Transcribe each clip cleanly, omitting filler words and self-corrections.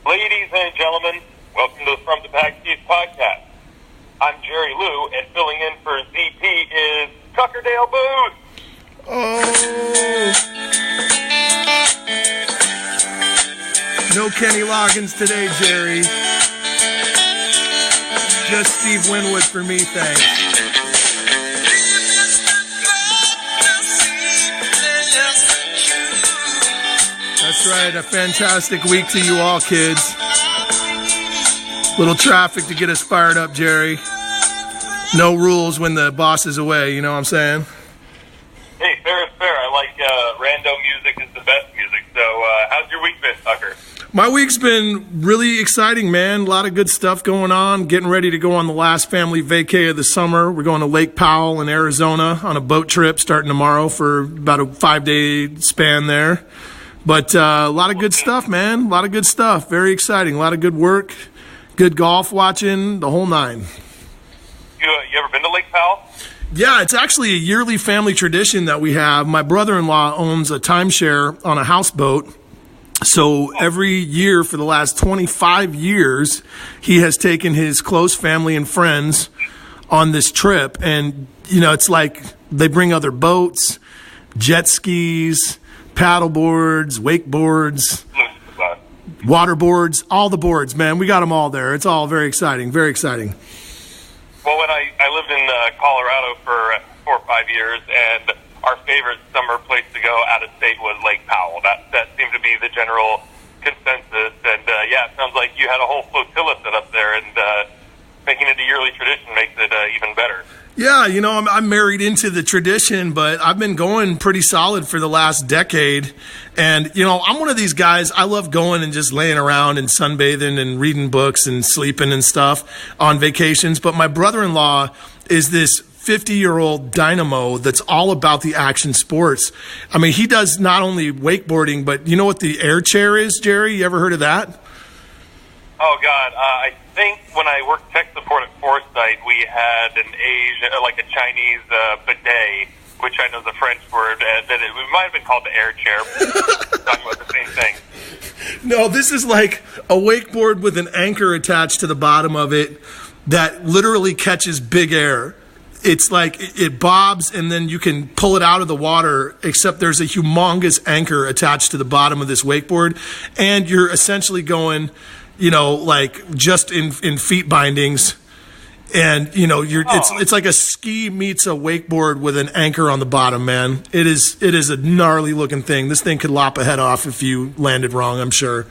Ladies and gentlemen, welcome to the From the Pack Seats podcast. I'm Jerry Lou, and filling in for ZP is Tuckerdale Booth. Oh. No Kenny Loggins today, Jerry. Just Steve Winwood for me, thanks. That's right, a fantastic week to you all, kids. Little traffic to get us fired up, Jerry. No rules when the boss is away, you know what I'm saying? Hey, fair is fair. I like rando music is the best music. So how's your week been, Tucker? My week's been really exciting, man. A lot of good stuff going on. Getting ready to go on the last family vacay of the summer. We're going to Lake Powell in Arizona on a boat trip starting tomorrow for about a 5-day span there. But a lot of good stuff, man. A lot of good stuff. Very exciting. A lot of good work, good golf watching, the whole nine. You ever been to Lake Powell? Yeah, it's actually a yearly family tradition that we have. My brother-in-law owns a timeshare on a houseboat. So every year for the last 25 years, he has taken his close family and friends on this trip. And, you know, it's like they bring other boats, jet skis, paddle boards, wakeboards, water boards, all the boards, man. We got them all there. It's all very exciting, very exciting. Well, when I lived in Colorado for 4 or 5 years, and our favorite summer place to go out of state was Lake Powell. That seemed to be the general consensus. And, yeah, it sounds like you had a whole flotilla set up there, and making it a yearly tradition makes it even better. Yeah, you know, I'm married into the tradition, but I've been going pretty solid for the last decade. And, you know, I'm one of these guys, I love going and just laying around and sunbathing and reading books and sleeping and stuff on vacations. But my brother-in-law is this 50-year-old dynamo that's all about the action sports. I mean, he does not only wakeboarding, but you know what the air chair is, Jerry? You ever heard of that? Oh, God. I think when I worked tech support at Foresight, we had an Asian, like a Chinese bidet, which I know is a French word, that it might have been called the air chair. Talking about the same thing. No, this is like a wakeboard with an anchor attached to the bottom of it that literally catches big air. It's like it bobs and then you can pull it out of the water, except there's a humongous anchor attached to the bottom of this wakeboard. And you're essentially going, you know, like just in feet bindings. And, you know, it's like a ski meets a wakeboard with an anchor on the bottom, man. It is a gnarly looking thing. This thing could lop a head off if you landed wrong, I'm sure.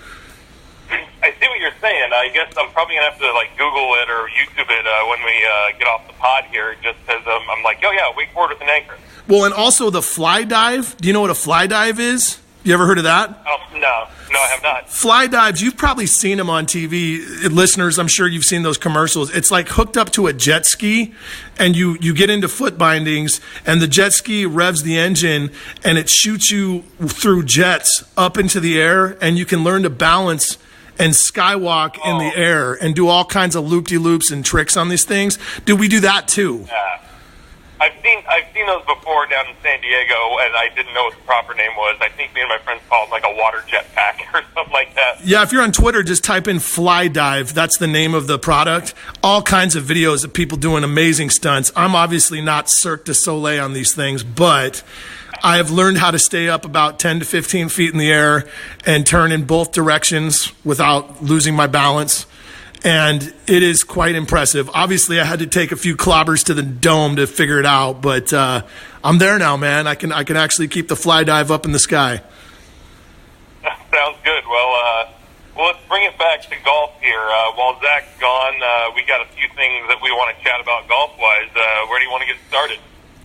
I see what you're saying. I guess I'm probably going to have to, like, Google it or YouTube it when we get off the pod here, just because I'm like, oh, yeah, wakeboard with an anchor. Well, and also the fly dive. Do you know what a fly dive is? You ever heard of that? Oh, no, I have not. Fly dives, you've probably seen them on TV. Listeners, I'm sure you've seen those commercials. It's like hooked up to a jet ski, and you get into foot bindings, and the jet ski revs the engine, and it shoots you through jets up into the air, and you can learn to balance and skywalk in the air and do all kinds of loop-de-loops and tricks on these things. Do we do that too? Yeah. I've seen those before down in San Diego, and I didn't know what the proper name was. I think me and my friends called it like a water jet pack or something like that. Yeah, if you're on Twitter, just type in fly dive. That's the name of the product. All kinds of videos of people doing amazing stunts. I'm obviously not Cirque du Soleil on these things, but I have learned how to stay up about 10 to 15 feet in the air and turn in both directions without losing my balance. And it is quite impressive. Obviously, I had to take a few clobbers to the dome to figure it out, but I'm there now, man. I can actually keep the fly dive up in the sky. Sounds good. Well, let's bring it back to golf here. While Zack's gone, we got a few things that we want to chat about golf-wise. Where do you want to get started?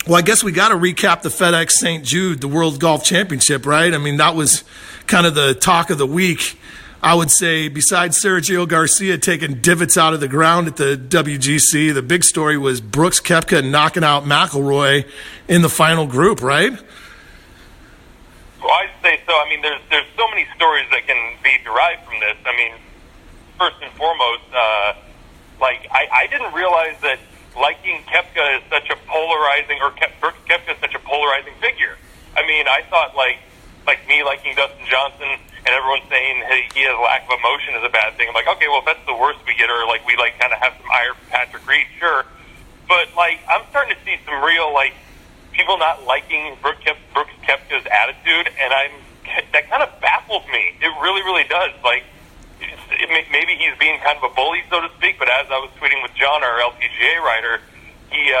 Well, I guess we got to recap the FedEx St. Jude, the World Golf Championship, right? I mean, that was kind of the talk of the week. I would say besides Sergio Garcia taking divots out of the ground at the WGC, the big story was Brooks Koepka knocking out McIlroy in the final group, right? Well, I'd say so. I mean, there's so many stories that can be derived from this. I mean, first and foremost, I didn't realize that liking Koepka is such a polarizing, or Brooks Koepka is such a polarizing figure. I mean, I thought, like, like me liking Dustin Johnson and everyone saying he has a lack of emotion is a bad thing. I'm like, okay, well, if that's the worst we get, or like we like kind of have some ire for Patrick Reed, sure. But like, I'm starting to see some real like people not liking Brooks Koepka's attitude, and that kind of baffles me. It really, really does. Like, maybe he's being kind of a bully, so to speak. But as I was tweeting with John, our LPGA writer, he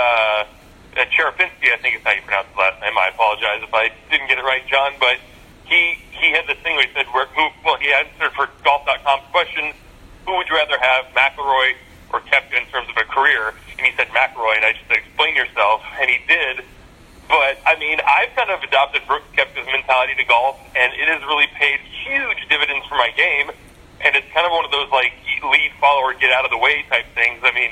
Cherapinsky, I think is how you pronounce the last name. I apologize if I didn't get it right, John. But he had this thing where he said, he answered for Golf.com's question, who would you rather have, McIlroy or Koepka in terms of a career? And he said McIlroy, and I just said, explain yourself, and he did. But, I mean, I've kind of adopted Brooks Koepka's mentality to golf, and it has really paid huge dividends for my game. And it's kind of one of those, like, lead follower, get out of the way type things. I mean,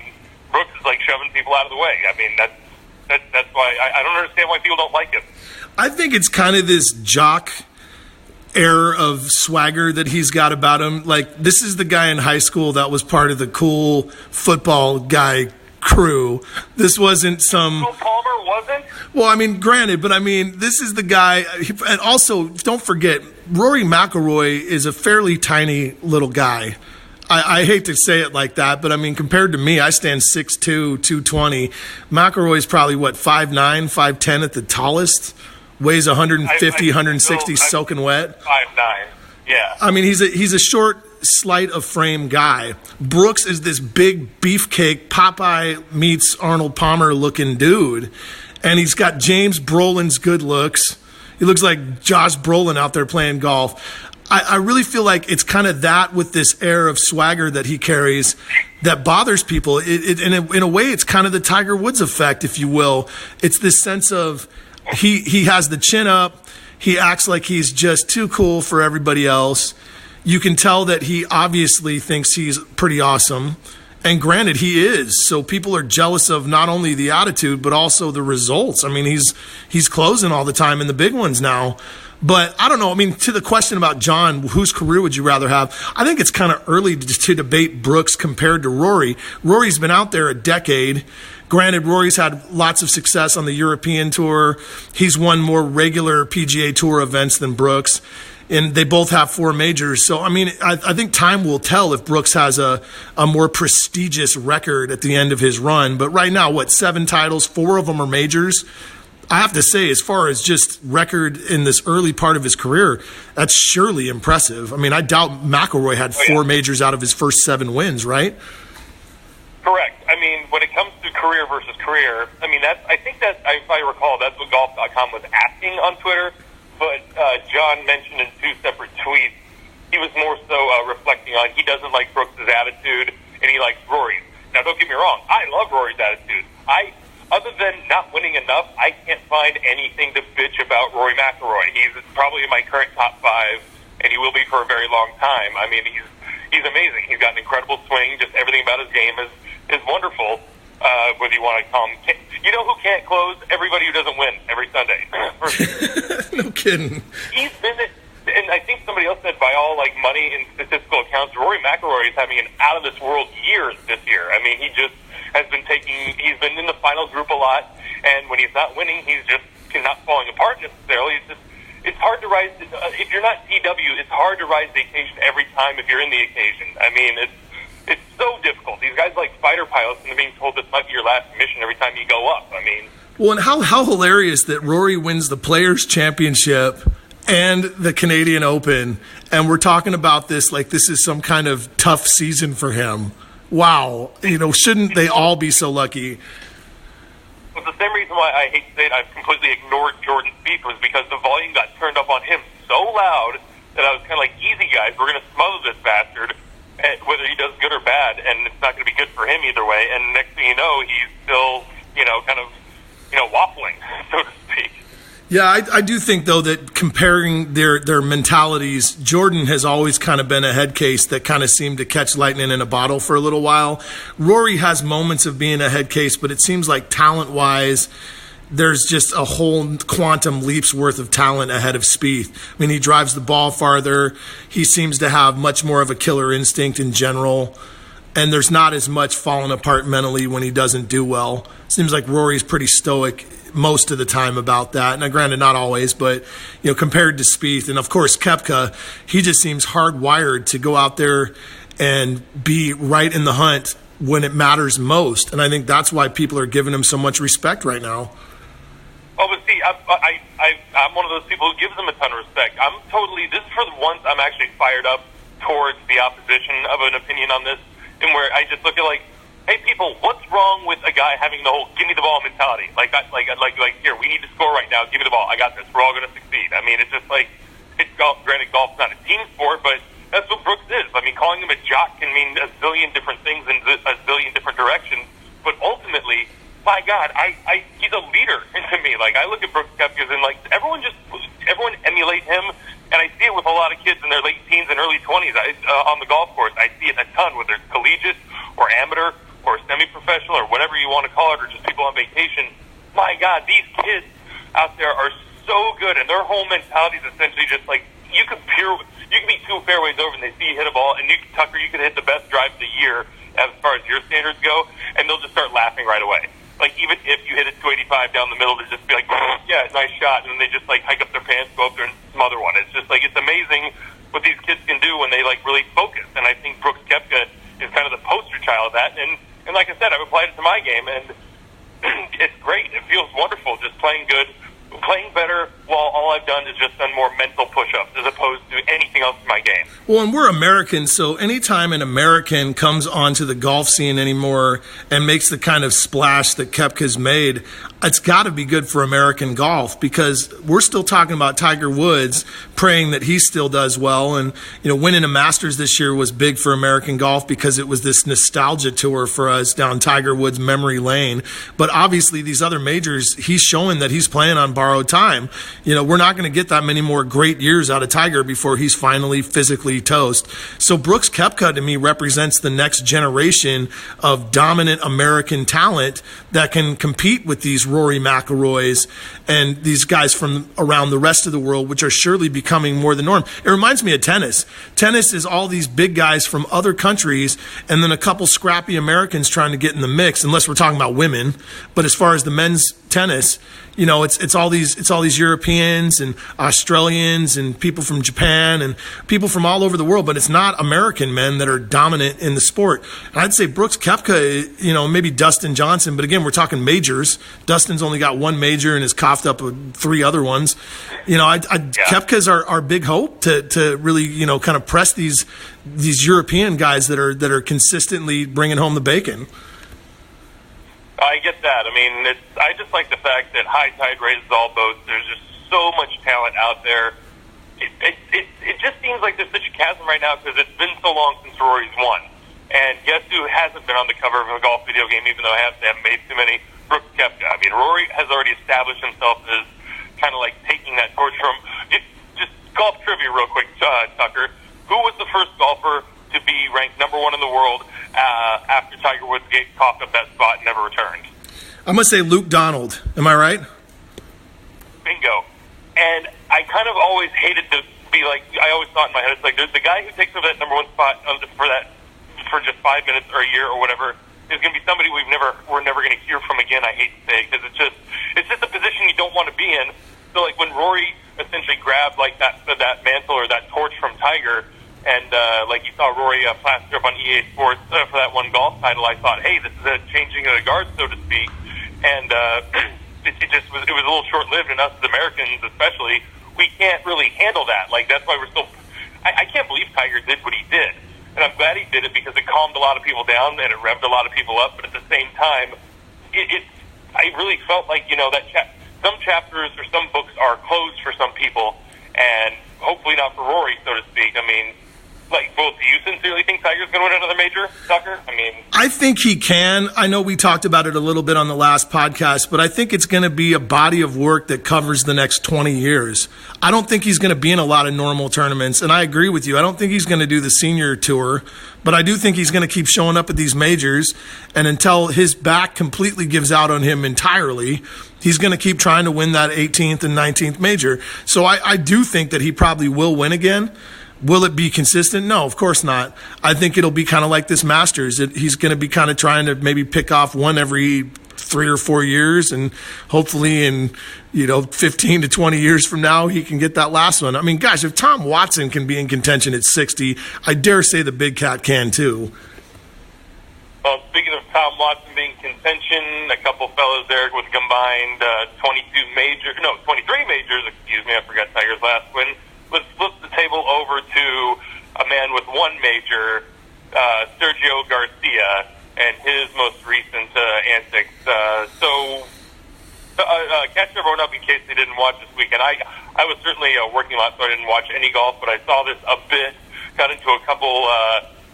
Brooks is like shoving people out of the way. I mean, that's why I don't understand why people don't like him. I think it's kind of this jock air of swagger that he's got about him. Like, this is the guy in high school that was part of the cool football guy crew. This wasn't some... Palmer wasn't? Well, I mean, granted, but I mean, this is the guy... And also, don't forget, Rory McIlroy is a fairly tiny little guy. I hate to say it like that, but I mean, compared to me, I stand 6'2", 220. McIlroy's probably, 5'9", 5'10" at the tallest. Weighs 150, 160 soaking wet. 5'9", yeah. I mean, he's a short, slight of frame guy. Brooks is this big beefcake, Popeye meets Arnold Palmer looking dude. And he's got James Brolin's good looks. He looks like Josh Brolin out there playing golf. I really feel like it's kind of that with this air of swagger that he carries that bothers people. In a way, it's kind of the Tiger Woods effect, if you will. It's this sense of he has the chin up. He acts like he's just too cool for everybody else. You can tell that he obviously thinks he's pretty awesome. And granted, he is. So people are jealous of not only the attitude, but also the results. I mean, he's closing all the time in the big ones now. But I don't know. I mean, to the question about John, whose career would you rather have? I think it's kind of early to debate Brooks compared to Rory. Rory's been out there a decade. Granted, Rory's had lots of success on the European Tour. He's won more regular PGA Tour events than Brooks. And they both have 4 majors. So, I mean, I think time will tell if Brooks has a more prestigious record at the end of his run. But right now, 7 titles, 4 of them are majors. I have to say, as far as just record in this early part of his career, that's surely impressive. I mean, I doubt McIlroy had 4 majors out of his first 7 wins, right? Correct. I mean, when it comes to career versus career, I mean, I think that, if I recall, that's what Golf.com was asking on Twitter. But John mentioned in 2 separate tweets, he was more so reflecting on he doesn't like Brooks' attitude, and he likes Rory's. Now, don't get me wrong. I love Rory's attitude. Other than not winning enough, I can't find anything to bitch about Rory McIlroy. He's probably in my current top 5, and he will be for a very long time. I mean, he's amazing. He's got an incredible swing. Just everything about his game is wonderful, whether you want to call him. You know who can't close? Everybody who doesn't win every Sunday. No kidding. He's been, and I think somebody else said by all like money and statistical accounts, Rory McIlroy is having an out-of-this-world year this year. I mean, he just has been he's been in the finals group a lot, and when he's not winning, he's just not falling apart necessarily. It's hard to rise, if you're not TW, it's hard to rise to the occasion every time if you're in the occasion. I mean, it's so difficult. These guys like fighter pilots and they're being told this might be your last mission every time you go up. I mean... Well, and how hilarious that Rory wins the Players' Championship and the Canadian Open, and we're talking about this like this is some kind of tough season for him. Wow. Shouldn't they all be so lucky? Well, the same reason why I hate to say it, I've completely ignored Jordan Spieth was because the volume got turned up on him so loud that I was kind of like, easy guys, we're going to smother this bastard, whether he does good or bad, and it's not going to be good for him either way. And next thing you know, he's still, kind of, waffling, so to speak. Yeah, I do think, though, that comparing their mentalities, Jordan has always kind of been a head case that kind of seemed to catch lightning in a bottle for a little while. Rory has moments of being a head case, but it seems like talent-wise, there's just a whole quantum leap's worth of talent ahead of Spieth. I mean, he drives the ball farther. He seems to have much more of a killer instinct in general. And there's not as much falling apart mentally when he doesn't do well. Seems like Rory's pretty stoic most of the time about that. Now, granted, not always, but compared to Spieth, and of course Koepka, he just seems hardwired to go out there and be right in the hunt when it matters most. And I think that's why people are giving him so much respect right now. Oh, but see, I'm one of those people who gives him a ton of respect. This is for the once I'm actually fired up towards the opposition of an opinion on this, and where I just look at hey, people, what's wrong with a guy having the whole "give me the ball" mentality? Like here, we need to score right now. Give me the ball. I got this. We're all going to succeed. I mean, it's just it's golf. Granted, golf's not a team sport, but that's what Brooks is. I mean, calling him a jock can mean a zillion different things in a zillion different directions. But ultimately, my God, he's a leader to me. I look at Brooks Koepka and everyone emulate him. And I see it with a lot of kids in their late teens and early 20s on the golf course. I see it a ton, whether it's collegiate or amateur or semi-professional or whatever you want to call it, or just people on vacation. My God, these kids out there are so good, and their whole mentality is essentially just you can be 2 fairways over and they see you hit a ball, and Tucker, you can hit the best drive of the year as far as your standards go, and they'll just start laughing right away. Even if you hit a 285 down the middle, they'll just be yeah, nice shot, and then they just hike up their pants, go up there and smother one. It's just it's amazing what these kids can do when they really focus. And I think Brooks Koepka is kind of the poster child of that. And like I said, I've applied it to my game, and it's great. It feels wonderful just playing good, playing better, while all I've done is just done more mental push-ups as opposed to anything else in my game. Well, and we're Americans, so anytime an American comes onto the golf scene anymore and makes the kind of splash that Koepka's made, it's got to be good for American golf, because we're still talking about Tiger Woods, praying that he still does well. And, winning a Masters this year was big for American golf because it was this nostalgia tour for us down Tiger Woods memory lane. But obviously these other majors, he's showing that he's playing on borrowed time. We're not going to get that many more great years out of Tiger before he's finally physically toast. So Brooks Koepka to me represents the next generation of dominant American talent that can compete with these Rory McIlroys and these guys from around the rest of the world, which are surely becoming more the norm. It reminds me of tennis. Tennis is all these big guys from other countries and then a couple scrappy Americans trying to get in the mix, unless we're talking about women. But as far as the men's tennis, it's all these Europeans and Australians and people from Japan and people from all over the world, but it's not American men that are dominant in the sport. And I'd say Brooks Koepka, maybe Dustin Johnson, but again, we're talking majors. Dustin's only got 1 major and has coughed up 3 other ones. Koepka's our big hope to really, kind of press these European guys that are consistently bringing home the bacon. I get that. I mean, I just like the fact that high tide raises all boats. There's just so much talent out there. It just seems like there's such a chasm right now because it's been so long since Rory's won. And guess who hasn't been on the cover of a golf video game, even though I haven't made too many? Brooks Koepka. I mean, Rory has already established himself as kind of taking that torch from. Just golf trivia real quick, Tucker. Who was the first golfer to be ranked #1 in the world after Tiger Woods coughed up that spot and never returned? I'm going to say Luke Donald. Am I right? Bingo. And I kind of always hated to be I always thought in my head, it's the guy who takes over that #1 spot for just 5 minutes or a year or whatever is going to be somebody we're never going to hear from again. I hate to say, because it's just a position you don't want to be in. So when Rory essentially grabbed that mantle or that torch from Tiger, and you saw Rory plaster up on EA Sports for that one golf title, I thought, hey, this is a changing of the guard, so to speak. And it was a little short-lived, and us as Americans especially, we can't really handle that. That's why we're still. I can't believe Tiger did what he did, and I'm glad he did it because it calmed a lot of people down and it revved a lot of people up. But at the same time, I really felt some chapters or some books are closed for some people, and hopefully not for Rory, so to speak. I mean, both, do you sincerely think Tiger's going to win another major, Tucker? I think he can. I know we talked about it a little bit on the last podcast, but I think it's going to be a body of work that covers the next 20 years. I don't think he's going to be in a lot of normal tournaments, and I agree with you. I don't think he's going to do the senior tour, but I do think he's going to keep showing up at these majors, and until his back completely gives out on him entirely, he's going to keep trying to win that 18th and 19th major. So I do think that he probably will win again. Will it be consistent? No, of course not. I think it'll be kind of like this Masters. He's going to be kind of trying to maybe pick off one every 3 or 4 years, and hopefully in 15 to 20 years from now he can get that last one. I mean, gosh, if Tom Watson can be in contention at 60, I dare say the big cat can too. Well, speaking of Tom Watson being contention, a couple fellas there with combined 23 majors, I forgot Tiger's last win. Let's flip the table over to a man with one major, Sergio Garcia, and his most recent antics. Catch everyone up in case they didn't watch this weekend. I was certainly working a lot, so I didn't watch any golf, but I saw this a bit, got into a couple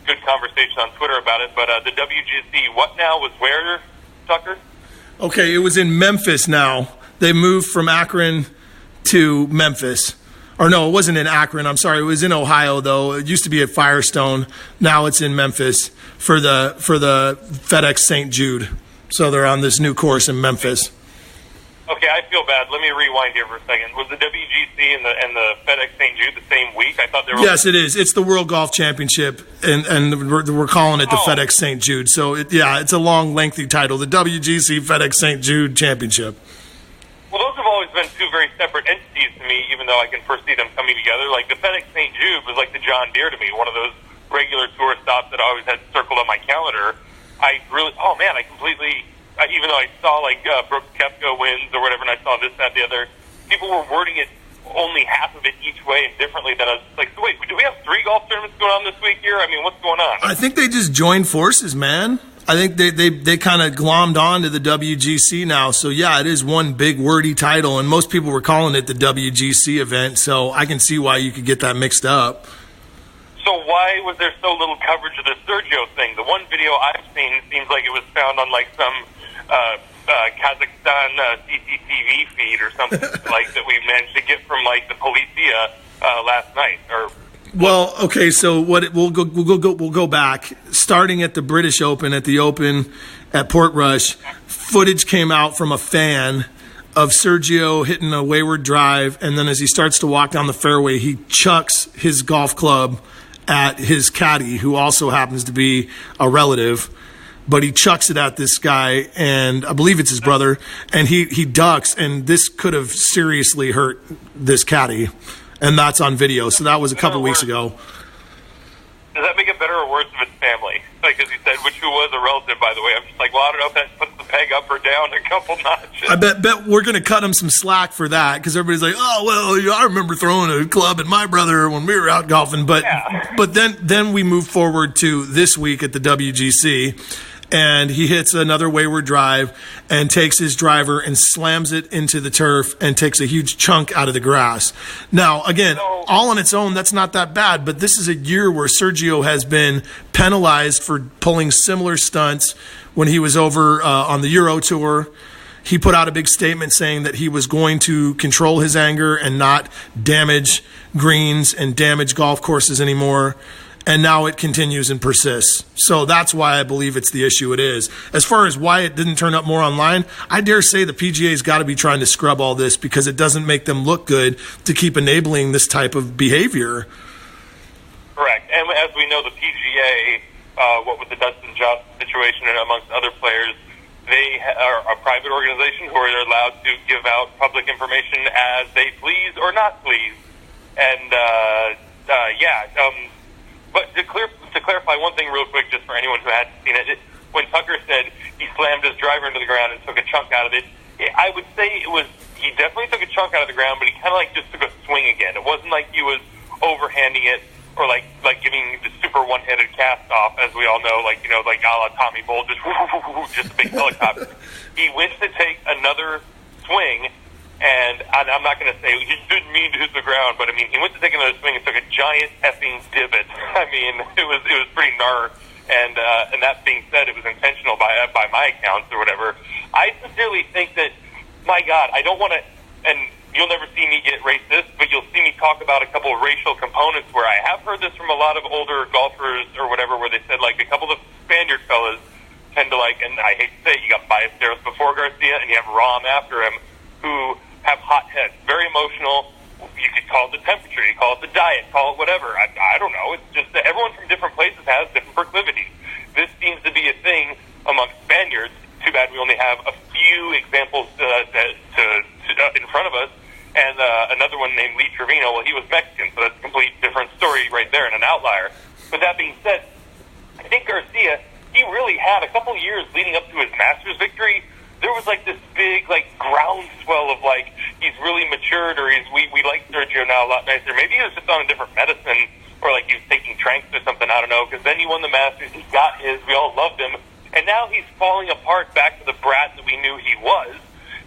good conversation on Twitter about it, but the WGC, what now, was where, Tucker? Okay, it was in Memphis now. They moved from Akron to Memphis. Or no, it wasn't in Akron. I'm sorry. It was in Ohio, though. It used to be at Firestone. Now it's in Memphis for the FedEx St. Jude. So they're on this new course in Memphis. Okay, I feel bad. Let me rewind here for a second. Was the WGC and the FedEx St. Jude the same week? I thought they were. Yes, it is. It's the World Golf Championship, and we're calling it the FedEx St. Jude. So it's a long, lengthy title. The WGC FedEx St. Jude Championship. Well, those have always been two very separate entities to me, even though I can foresee them coming together. Like the FedEx St. Jude was like the John Deere to me, one of those regular tour stops that I always had circled on my calendar. Even though I saw like Rory-Koepka wins or whatever, and I saw this, that, the other, people were wording it only half of it each way and differently. Then I was like, so wait, do we have 3 golf tournaments going on this week here? I mean, what's going on? I think they just joined forces, man. I think they kind of glommed on to the WGC now. So, yeah, it is one big wordy title, and most people were calling it the WGC event, so I can see why you could get that mixed up. So why was there so little coverage of the Sergio thing? The one video I've seen seems like it was found on like some Kazakhstan CCTV feed or something like that we managed to get from like the Policia last night. Well, okay, so we'll go back. Starting at the British Open, at the Open at Portrush, footage came out from a fan of Sergio hitting a wayward drive, and then as he starts to walk down the fairway, he chucks his golf club at his caddy, who also happens to be a relative. But he chucks it at this guy, and I believe it's his brother, and he ducks, and this could have seriously hurt this caddy, and that's on video. So that was a couple weeks ago. Does that make it better or worse if it's family? Like, as you said, who was a relative, by the way. I'm just like, well, I don't know if that puts the peg up or down a couple notches. I bet we're going to cut him some slack for that, because everybody's like, oh, well, I remember throwing a club at my brother when we were out golfing. But then we move forward to this week at the WGC, and he hits another wayward drive and takes his driver and slams it into the turf and takes a huge chunk out of the grass. Now, again, all on its own, that's not that bad, but this is a year where Sergio has been penalized for pulling similar stunts when he was over on the Euro Tour. He put out a big statement saying that he was going to control his anger and not damage greens and damage golf courses anymore. And now it continues and persists. So that's why I believe it's the issue it is. As far as why it didn't turn up more online, I dare say the PGA's got to be trying to scrub all this, because it doesn't make them look good to keep enabling this type of behavior. Correct. And as we know, the PGA, what with the Dustin Johnson situation and amongst other players, they are a private organization who are allowed to give out public information as they please or not please. And, but to clarify one thing real quick, just for anyone who hadn't seen it, when Tucker said he slammed his driver into the ground and took a chunk out of it, I would say he definitely took a chunk out of the ground, but he kind of like just took a swing again. It wasn't like he was overhanding it or like giving the super one-handed cast off, as we all know, like a la Tommy Bull, just a big helicopter. He went to take another swing. And I'm not going to say he didn't mean to hit the ground, but I mean he went to take another swing and took a giant effing divot. I mean it was pretty gnar. And that being said, it was intentional by my accounts or whatever. I sincerely think that, my God, I don't want to, and you'll never see me get racist, but you'll see me talk about a couple of racial components where I have heard this from a lot of older golfers or whatever, where they said like a couple of Spaniard fellas tend to like, and I hate to say it, you got Ballesteros before Garcia and you have Rahm after him, who have hot heads, very emotional. You could call it the temperature, you call it the diet, call it whatever. I don't know. It's just that everyone from different places has different proclivities. This seems to be a thing amongst Spaniards. Too bad we only have a few examples in front of us, and another one named Lee Trevino. Well, he was Mexican, so that's a complete different story right there and an outlier. But that being said, I think Garcia, he really had a couple years leading up to his Masters victory. There was like this big like groundswell of like he's really matured, or we like Sergio now a lot nicer. Maybe he was just on a different medicine, or like he was taking tranks or something. I don't know. Because then he won the Masters, he got his, we all loved him, and now he's falling apart back to the brat that we knew he was.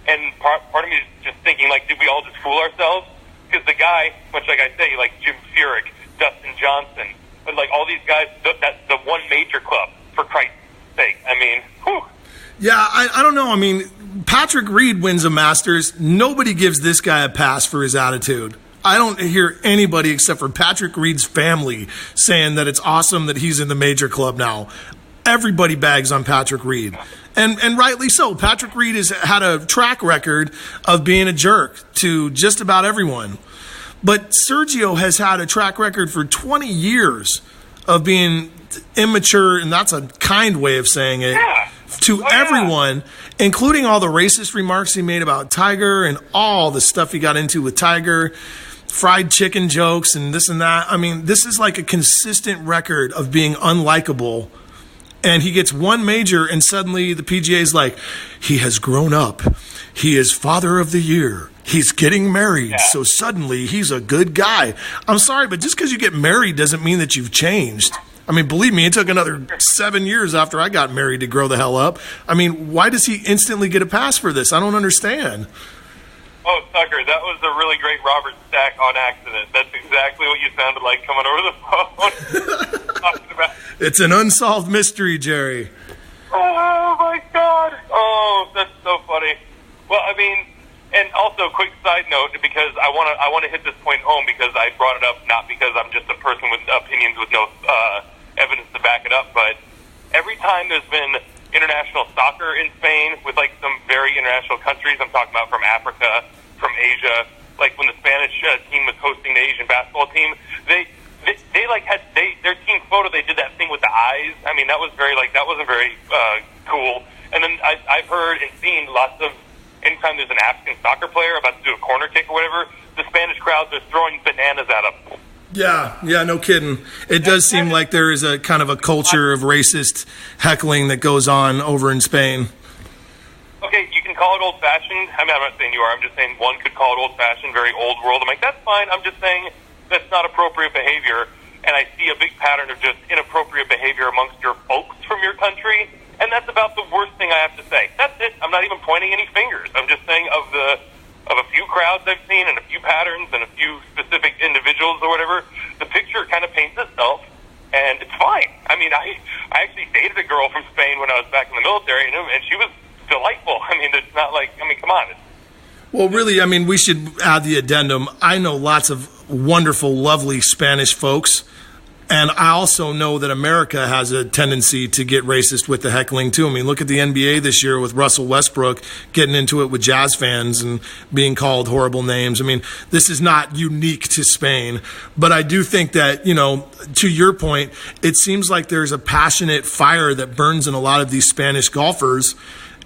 And part of me is just thinking, like, did we all just fool ourselves? Because the guy, much like I say, like Jim Furyk, Dustin Johnson, and like all these guys, that's the one major club, for Christ's sake. I mean, whew. Yeah, I don't know. I mean, Patrick Reed wins a Masters. Nobody gives this guy a pass for his attitude. I don't hear anybody except for Patrick Reed's family saying that it's awesome that he's in the major club now. Everybody bags on Patrick Reed. And rightly so. Patrick Reed has had a track record of being a jerk to just about everyone. But Sergio has had a track record for 20 years of being immature, and that's a kind way of saying it, to everyone, including all the racist remarks he made about Tiger and all the stuff he got into with Tiger, fried chicken jokes and this and that. I mean, this is like a consistent record of being unlikable. And he gets one major, and suddenly the PGA is like, he has grown up. He is father of the year. He's getting married. So suddenly he's a good guy. I'm sorry, but just because you get married doesn't mean that you've changed. I mean, believe me, it took another 7 years after I got married to grow the hell up. I mean, why does he instantly get a pass for this? I don't understand. Oh, Tucker, that was a really great Robert Stack on accident. That's exactly what you sounded like coming over the phone. Talking about. It's an unsolved mystery, Jerry. Oh, my God. Oh, that's so funny. Well, I mean, and also, quick side note, because I want to hit this point home, because I brought it up not because I'm just a person with opinions with no evidence to back it up, but every time there's been international soccer in Spain with like some very international countries, I'm talking about from Africa, from Asia, like when the Spanish team was hosting the Asian basketball team, they like had their team photo, they did that thing with the eyes. I mean, that was very like, that wasn't very cool. And then I've heard and seen lots of, anytime there's an African soccer player about to do a corner kick or whatever, the Spanish crowds are throwing bananas at them. Yeah, no kidding. It does seem like there is a kind of a culture of racist heckling that goes on over in Spain. Okay, you can call it old-fashioned. I mean, I'm not saying you are. I'm just saying one could call it old-fashioned, very old world. I'm like, that's fine. I'm just saying that's not appropriate behavior. And I see a big pattern of just inappropriate behavior amongst your folks from your country. And that's about the worst thing I have to say. That's it. I'm not even pointing any fingers. I'm just saying of a few crowds I've seen and a few patterns and a few specific individuals or whatever, the picture kind of paints itself, and it's fine. I mean, I actually dated a girl from Spain when I was back in the military, and she was delightful. I mean, it's not like, I mean, come on. Well, really, I mean, we should add the addendum. I know lots of wonderful, lovely Spanish folks. And I also know that America has a tendency to get racist with the heckling, too. I mean, look at the NBA this year with Russell Westbrook getting into it with Jazz fans and being called horrible names. I mean, this is not unique to Spain. But I do think that, you know, to your point, it seems like there's a passionate fire that burns in a lot of these Spanish golfers,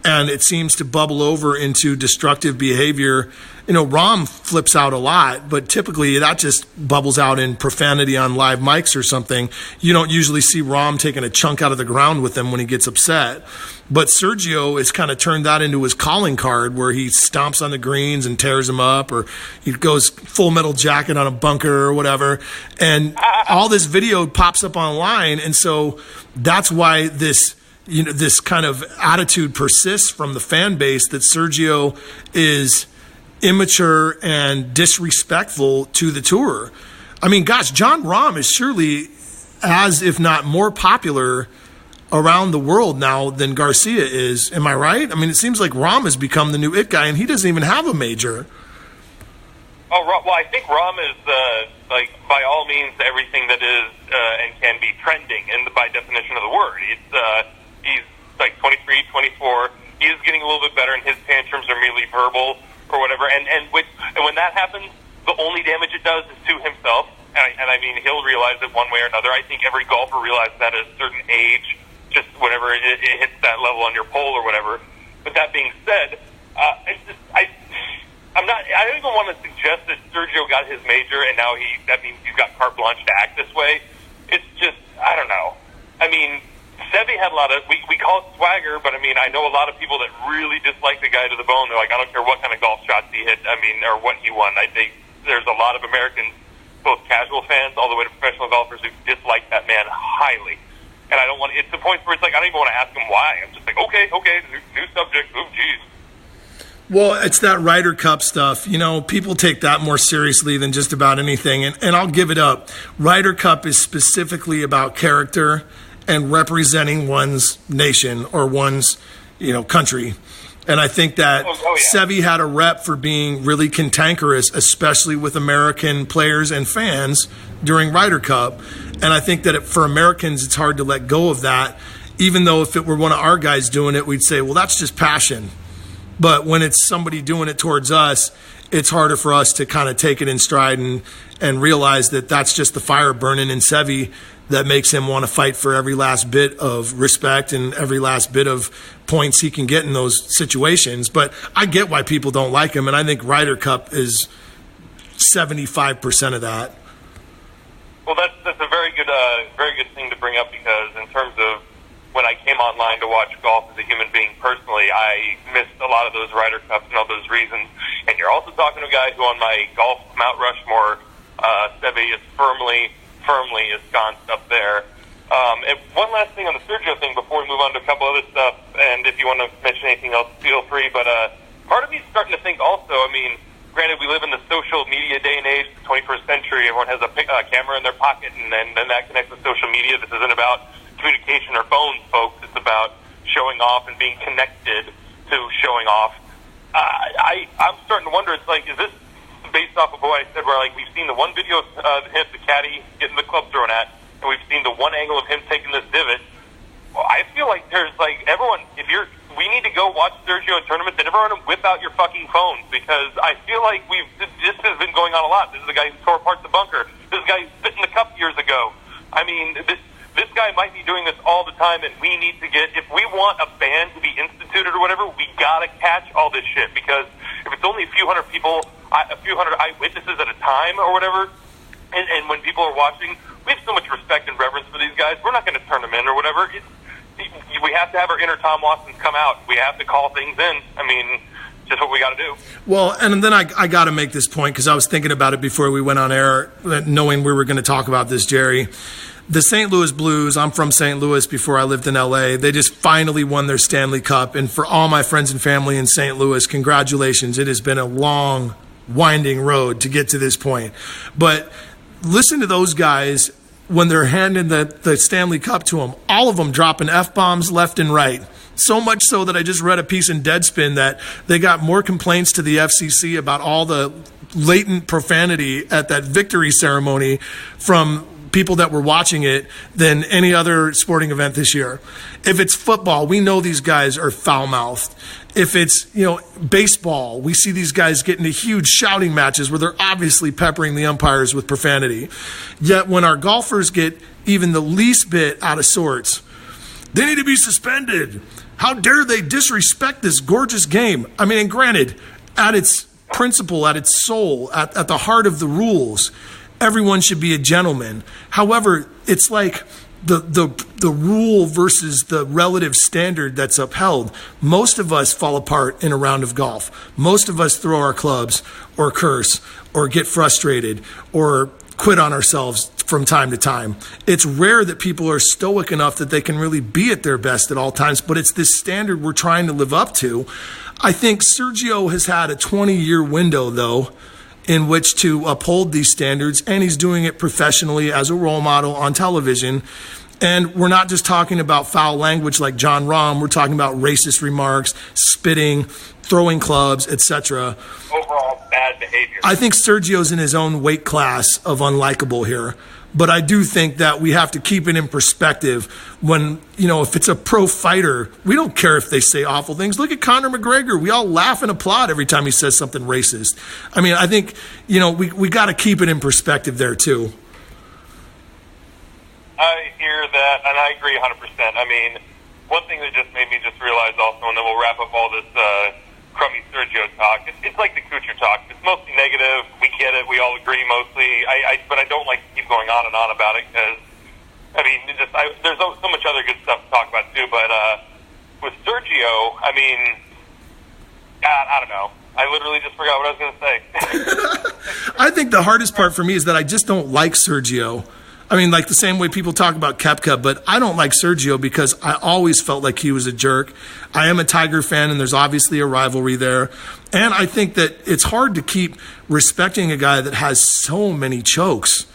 and it seems to bubble over into destructive behavior. You know, Rahm flips out a lot, but typically that just bubbles out in profanity on live mics or something. You don't usually see Rahm taking a chunk out of the ground with him when he gets upset. But Sergio has kind of turned that into his calling card, where he stomps on the greens and tears them up, or he goes Full Metal Jacket on a bunker or whatever. And all this video pops up online, and so that's why this kind of attitude persists from the fan base that Sergio is immature and disrespectful to the tour. I mean, gosh, Jon Rahm is surely as, if not more popular around the world now than Garcia is. Am I right? I mean, it seems like Rahm has become the new it guy, and he doesn't even have a major. Oh, well, I think Rahm is, like, by all means, everything that is and can be trending, and by definition of the word. He's like 23, 24. He is getting a little bit better, and his tantrums are merely verbal or whatever. And when that happens, the only damage it does is to himself. And I mean, he'll realize it one way or another. I think every golfer realizes that at a certain age, just whenever it hits that level on your pole or whatever. With that being said, I don't even want to suggest that Sergio got his major and now that means he's got carte blanche to act this way. It's just, I don't know. I mean, Seve had a lot of, we call it swagger, but I mean, I know a lot of people that really dislike the guy to the bone. They're like, I don't care what kind of golf shots he hit, or what he won. I think there's a lot of Americans, both casual fans all the way to professional golfers, who dislike that man highly. And I don't want, it's the point where it's like, I don't even want to ask him why. I'm just like, okay, new subject, oh, geez. Well, it's that Ryder Cup stuff. You know, people take that more seriously than just about anything. And I'll give it up. Ryder Cup is specifically about character and representing one's nation or one's, country. And I think that Seve had a rep for being really cantankerous, especially with American players and fans during Ryder Cup. And I think that for Americans, it's hard to let go of that. Even though if it were one of our guys doing it, we'd say, well, that's just passion. But when it's somebody doing it towards us, it's harder for us to kind of take it in stride and realize that that's just the fire burning in Seve that makes him want to fight for every last bit of respect and every last bit of points he can get in those situations. But I get why people don't like him, and I think Ryder Cup is 75% of that. Well, that's a very good thing to bring up, because in terms of when I came online to watch golf as a human being personally, I missed a lot of those Ryder Cups and all those reasons. And you're also talking to a guy who on my golf Mount Rushmore, Seve is firmly ensconced up there. And one last thing on the Sergio thing before we move on to a couple other stuff, and if you want to mention anything else, feel free. But part of me is starting to think also, I mean, granted, we live in the social media day and age, the 21st century. Everyone has a camera in their pocket, and then that connects with social media. This isn't about communication or phones, folks. It's about showing off and being connected to showing off. I'm starting to wonder, it's like, is this based off of what I said, where like we've seen the one video of him, the caddy, getting the club thrown at, and we've seen the one angle of him taking this divot. Well, I feel like there's like, everyone, we need to go watch Sergio in tournaments, and everyone whip out your fucking phones, because I feel like this has been going on a lot. This is the guy who tore apart the bunker. This is the guy who spit in the cup years ago. I mean, this guy might be doing this all the time, and we need to if we want a ban to be instituted or whatever, we gotta catch all this shit, because if it's only a few hundred people, a few hundred eyewitnesses at a time or whatever, and when people are watching, we have so much respect and reverence for these guys. We're not going to turn them in or whatever. We have to have our inner Tom Watsons come out. We have to call things in. I mean, just what we got to do. Well, and then I got to make this point, because I was thinking about it before we went on air, knowing we were going to talk about this, Jerry. The St. Louis Blues, I'm from St. Louis before I lived in L.A., they just finally won their Stanley Cup. And for all my friends and family in St. Louis, congratulations. It has been a long, winding road to get to this point. But listen to those guys when they're handing the Stanley Cup to them. All of them dropping F-bombs left and right. So much so that I just read a piece in Deadspin that they got more complaints to the FCC about all the latent profanity at that victory ceremony from people that were watching it than any other sporting event this year. If it's football, we know these guys are foul-mouthed. If it's, baseball, we see these guys get into huge shouting matches where they're obviously peppering the umpires with profanity. Yet when our golfers get even the least bit out of sorts, they need to be suspended. How dare they disrespect this gorgeous game? I mean, and granted, at its principle, at its soul, at the heart of the rules, everyone should be a gentleman. However, it's like the rule versus the relative standard that's upheld. Most of us fall apart in a round of golf. Most of us throw our clubs or curse or get frustrated or quit on ourselves from time to time. It's rare that people are stoic enough that they can really be at their best at all times, but it's this standard we're trying to live up to. I think Sergio has had a 20-year window, though, in which to uphold these standards, and he's doing it professionally as a role model on television. And we're not just talking about foul language like John Rahm. We're talking about racist remarks, spitting, throwing clubs, etc. Overall bad behavior. I think Sergio's in his own weight class of unlikable here. But I do think that we have to keep it in perspective when, if it's a pro fighter, we don't care if they say awful things. Look at Conor McGregor. We all laugh and applaud every time he says something racist. I mean, I think, we got to keep it in perspective there too. I hear that, and I agree 100%. I mean, one thing that just made me just realize also, and then we'll wrap up all this crummy Sergio talk. It's like the Kuchar talk. It's mostly negative. We get it. We all agree mostly. But I don't like to keep going on and on about it because, I mean, there's so much other good stuff to talk about too. But with Sergio, I mean, I don't know. I literally just forgot what I was going to say. I think the hardest part for me is that I just don't like Sergio. I mean, like the same way people talk about Koepka, but I don't like Sergio because I always felt like he was a jerk. I am a Tiger fan, and there's obviously a rivalry there. And I think that it's hard to keep respecting a guy that has so many chokes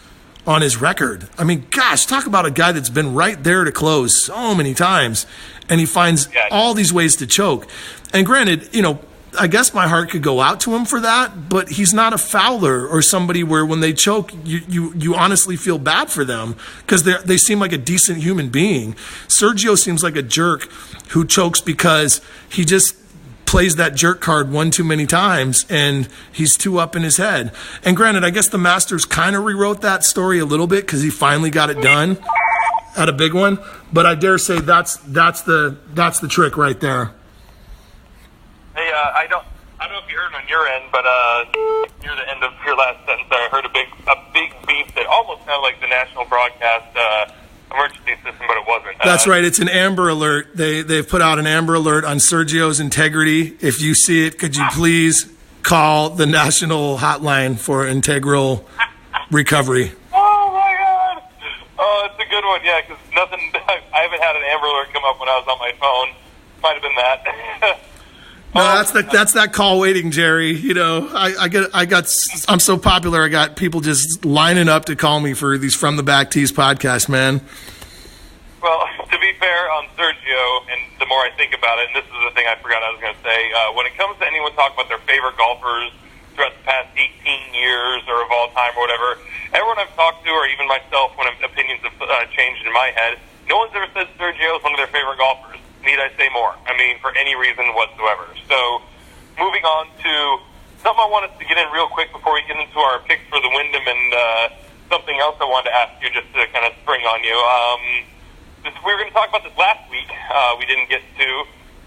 on his record. I mean, gosh, talk about a guy that's been right there to close so many times, and he finds all these ways to choke. And granted, you know, I guess my heart could go out to him for that, but he's not a Fowler or somebody where when they choke, you honestly feel bad for them because they seem like a decent human being. Sergio seems like a jerk who chokes because he just plays that jerk card one too many times and he's too up in his head. And granted, I guess the Masters kind of rewrote that story a little bit because he finally got it done at a big one. But I dare say that's the trick right there. Hey, I don't know if you heard on your end, but near the end of your last sentence, I heard a big beep that almost sounded like the national broadcast emergency system, but it wasn't. That's right. It's an Amber Alert. They've put out an Amber Alert on Sergio's integrity. If you see it, could you please call the national hotline for integral recovery? Oh my God! Oh, it's a good one. Yeah, because I haven't had an Amber Alert come up when I was on my phone. Might have been that. No, that's that call waiting, Jerry. You know, I'm so popular. I got people just lining up to call me for these From the Back Tees podcast, man. Well, to be fair on Sergio, and the more I think about it, and this is the thing I forgot I was going to say, when it comes to anyone talking about their favorite golfers throughout the past 18 years or of all time or whatever, everyone I've talked to, or even myself, when opinions have changed in my head, no one's ever said Sergio is one of their favorite golfers. Need I say more? I mean, for any reason whatsoever. So, moving on to something I wanted to get in real quick before we get into our picks for the Wyndham, and something else I wanted to ask you just to kind of spring on you. We were going to talk about this last week. We didn't get to,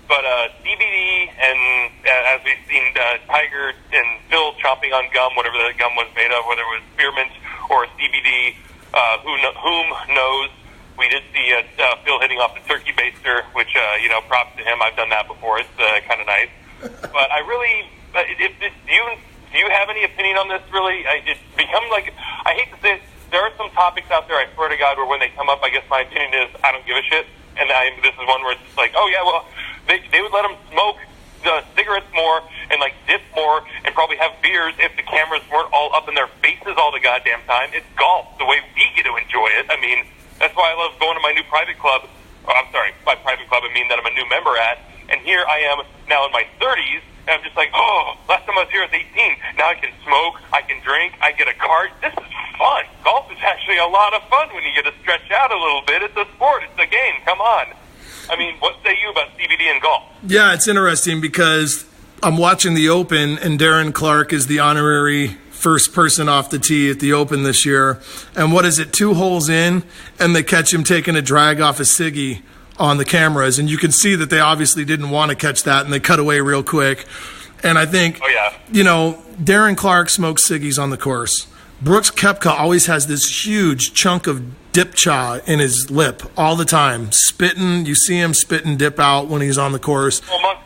but CBD, and as we've seen, Tiger and Phil chomping on gum, whatever the gum was made of, whether it was spearmint or CBD, whom knows. We did see Phil hitting off the turkey baster, which, props to him. I've done that before. It's kind of nice. But I really, do you have any opinion on this, really? It's become like, I hate to say it, there are some topics out there, I swear to God, where when they come up, I guess my opinion is I don't give a shit. And this is one where it's just like, oh, yeah, well, they would let them smoke the cigarettes more and, like, dip more and probably have beers if the cameras weren't all up in their faces all the goddamn time. It's golf, the way we get to enjoy it. I mean, that's why I love going to my new private club. Oh, I'm sorry, by private club I mean that I'm a new member at. And here I am now in my 30s, and I'm just like, oh, last time I was here I was 18. Now I can smoke, I can drink, I get a cart. This is fun. Golf is actually a lot of fun when you get to stretch out a little bit. It's a sport. It's a game. Come on. I mean, what say you about CBD and golf? Yeah, it's interesting because I'm watching the Open, and Darren Clark is the honorary first person off the tee at the Open this year. And what is it, 2 holes in, and they catch him taking a drag off a ciggy on the cameras. And you can see that they obviously didn't want to catch that, and they cut away real quick. And I think, Darren Clark smokes ciggies on the course. Brooks Koepka always has this huge chunk of dip cha in his lip all the time. Spitting, you see him spit and dip out when he's on the course. Well,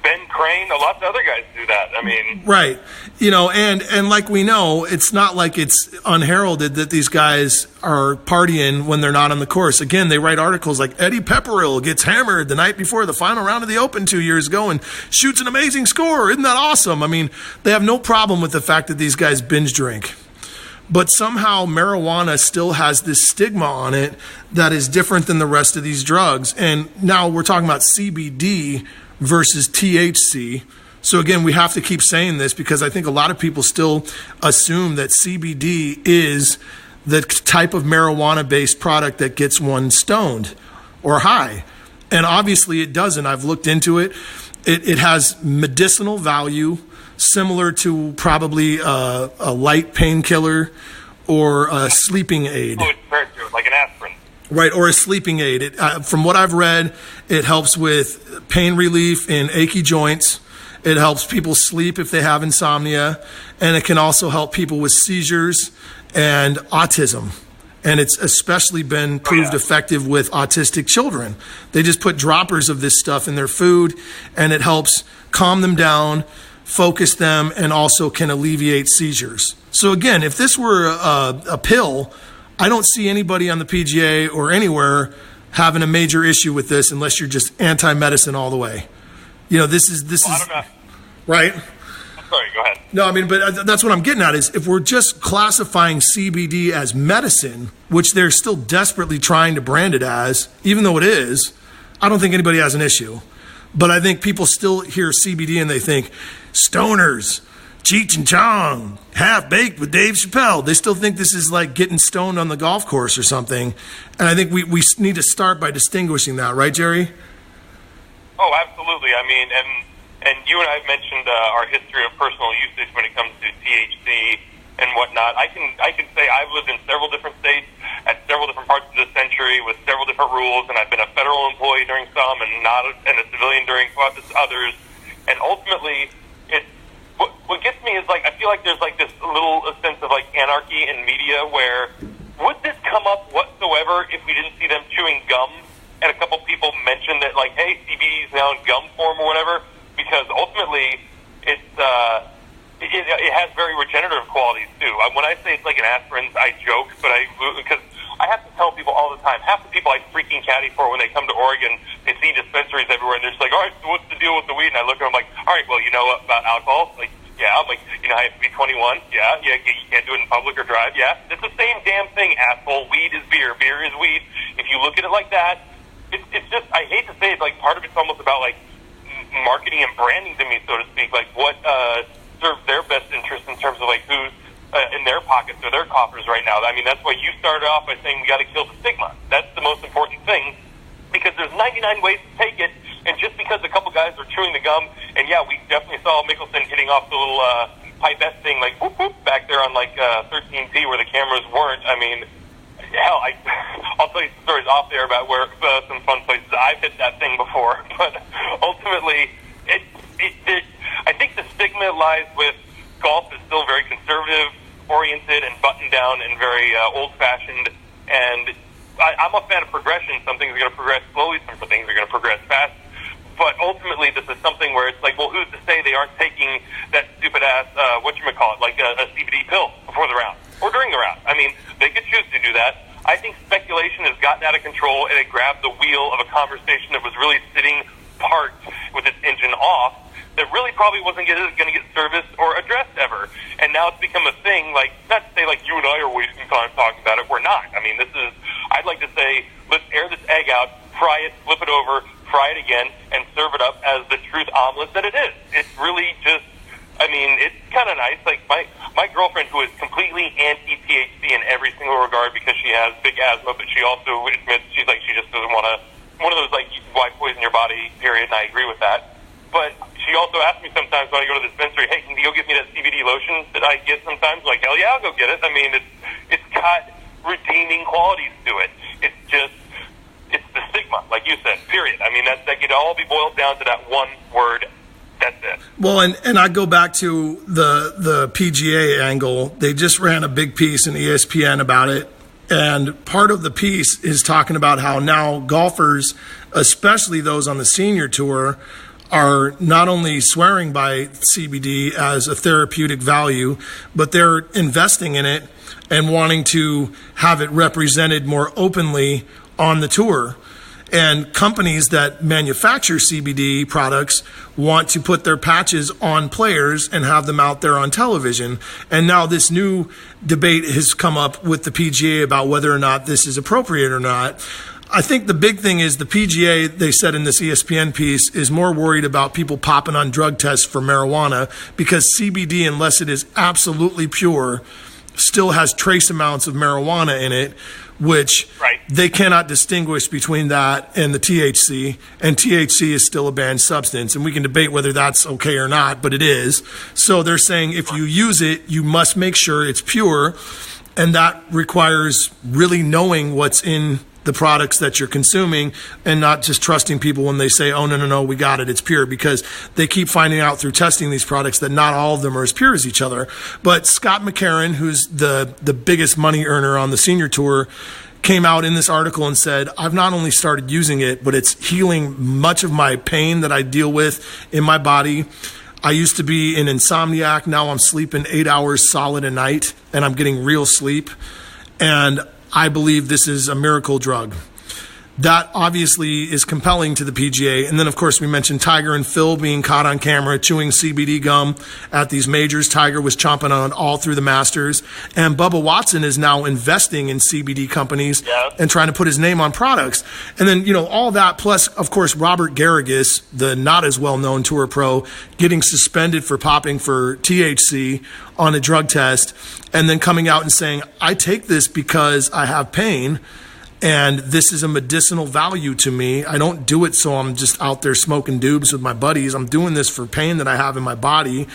Ben Crane, lots of other guys do that. I mean, right. And like we know, it's not like it's unheralded that these guys are partying when they're not on the course. Again, they write articles like Eddie Pepperell gets hammered the night before the final round of the Open 2 years ago and shoots an amazing score. Isn't that awesome? I mean, they have no problem with the fact that these guys binge drink. But somehow marijuana still has this stigma on it that is different than the rest of these drugs. And now we're talking about CBD versus THC. So again, we have to keep saying this because I think a lot of people still assume that CBD is the type of marijuana-based product that gets one stoned or high. And obviously it doesn't. I've looked into it. It has medicinal value, similar to probably a light painkiller or a sleeping aid. Like an aspirin. Right, or a sleeping aid. From what I've read, it helps with pain relief in achy joints. It helps people sleep if they have insomnia, and it can also help people with seizures and autism. And it's especially been proved effective with autistic children. They just put droppers of this stuff in their food, and it helps calm them down, focus them, and also can alleviate seizures. So again, if this were a pill, I don't see anybody on the PGA or anywhere having a major issue with this unless you're just anti-medicine all the way. You know, this is I don't know. Right? Sorry, go ahead. No, I mean, but that's what I'm getting at is if we're just classifying CBD as medicine, which they're still desperately trying to brand it as, even though it is, I don't think anybody has an issue. But I think people still hear CBD and they think stoners, Cheech and Chong, half-baked with Dave Chappelle. They still think this is like getting stoned on the golf course or something. And I think we need to start by distinguishing that. Right, Jerry? Oh, absolutely. I mean, and you and I have mentioned our history of personal usage when it comes to THC and whatnot. I can say I've lived in several different states at several different parts of the century with several different rules, and I've been a federal employee during some and a civilian during others. And ultimately, what gets me is, like, I feel like there's, like, this little sense of, like, anarchy in media where would this come up whatsoever if we didn't see them chewing gum? And a couple people mentioned that, like, hey, CBD is now in gum form or whatever, because ultimately it has very regenerative qualities, too. When I say it's like an aspirin, I joke, but because I have to tell people all the time, half the people I freaking caddy for when they come to Oregon, they see dispensaries everywhere, and they're just like, all right, so what's the deal with the weed? And I look at them like, all right, well, you know about alcohol? Like, yeah. I'm like, you know, I have to be 21. Yeah, you can't do it in public or drive. Yeah, it's the same damn thing, asshole. Weed is beer. Beer is weed. If you look at it like that, it's just, I hate to say it, like, part of it's almost about, like, marketing and branding to me, so to speak. Like, what serves their best interest in terms of, like, who's in their pockets or their coffers right now. I mean, that's why you started off by saying we got to kill the stigma. That's the most important thing, because there's 99 ways to take it, and just because a couple guys are chewing the gum, and yeah, we definitely saw Mickelson hitting off the little pipette thing, like, whoop, whoop, back there on, like, 13T where the cameras weren't. I mean, hell, I'll tell you some stories off there about where some fun places I've hit that thing before, but ultimately, I think the stigma lies with golf is still very conservative-oriented and buttoned-down and very old-fashioned, and I'm a fan of progression. Some things are going to progress slowly, some things are going to progress fast, but ultimately this is something where it's like, well, who's to say they aren't taking that stupid-ass, whatchamacallit, like a CBD pill before the round or during the round? I mean, they could choose to do that. I think speculation has gotten out of control, and it grabbed the wheel of a conversation that was really sitting parked with its engine off, that really probably wasn't going to get serviced or addressed ever. And now it's become a thing, like, not to say like you and I are wasting time talking about it. We're not. I mean, I'd like to say, let's air this egg out, fry it, flip it over, fry it again, and serve it up as the truth omelet that it is. It's really just, I mean, it's kind of nice. Like, my girlfriend, who is completely anti-THC in every single regard because she has big asthma, but she also admits she just doesn't want to, one of those, like, why poison your body, period, and I agree with that. But she also asks me sometimes when I go to the dispensary, hey, can you go get me that CBD lotion that I get sometimes? Like, hell yeah, I'll go get it. I mean, it's got redeeming qualities to it. It's just, it's the stigma, like you said, period. I mean, that could all be boiled down to that one word. That's it. Well, and I go back to the PGA angle. They just ran a big piece in ESPN about it. And part of the piece is talking about how now golfers, especially those on the senior tour, are not only swearing by CBD as a therapeutic value, but they're investing in it and wanting to have it represented more openly on the tour. And companies that manufacture CBD products want to put their patches on players and have them out there on television. And now this new debate has come up with the PGA about whether or not this is appropriate or not. I think the big thing is the PGA, they said in this ESPN piece, is more worried about people popping on drug tests for marijuana because CBD, unless it is absolutely pure, still has trace amounts of marijuana in it, which they cannot distinguish between that and the THC, and THC is still a banned substance, and we can debate whether that's okay or not, but it is. So they're saying if you use it, you must make sure it's pure, and that requires really knowing what's in the products that you're consuming and not just trusting people when they say, oh, no, we got it, it's pure, because they keep finding out through testing these products that not all of them are as pure as each other. But Scott McCarron, who's the biggest money earner on the senior tour, came out in this article and said, I've not only started using it, but it's healing much of my pain that I deal with in my body. I used to be an insomniac. Now I'm sleeping 8 hours solid a night, and I'm getting real sleep. And I believe this is a miracle drug. That obviously is compelling to the PGA. And then, of course, we mentioned Tiger and Phil being caught on camera chewing CBD gum at these majors. Tiger was chomping on it all through the Masters. And Bubba Watson is now investing in CBD companies and trying to put his name on products. And then, all that, plus, of course, Robert Garrigus, the not as well-known tour pro, getting suspended for popping for THC on a drug test, and then coming out and saying, I take this because I have pain, and this is a medicinal value to me. I don't do it so I'm just out there smoking doobs with my buddies. I'm doing this for pain that I have in my body,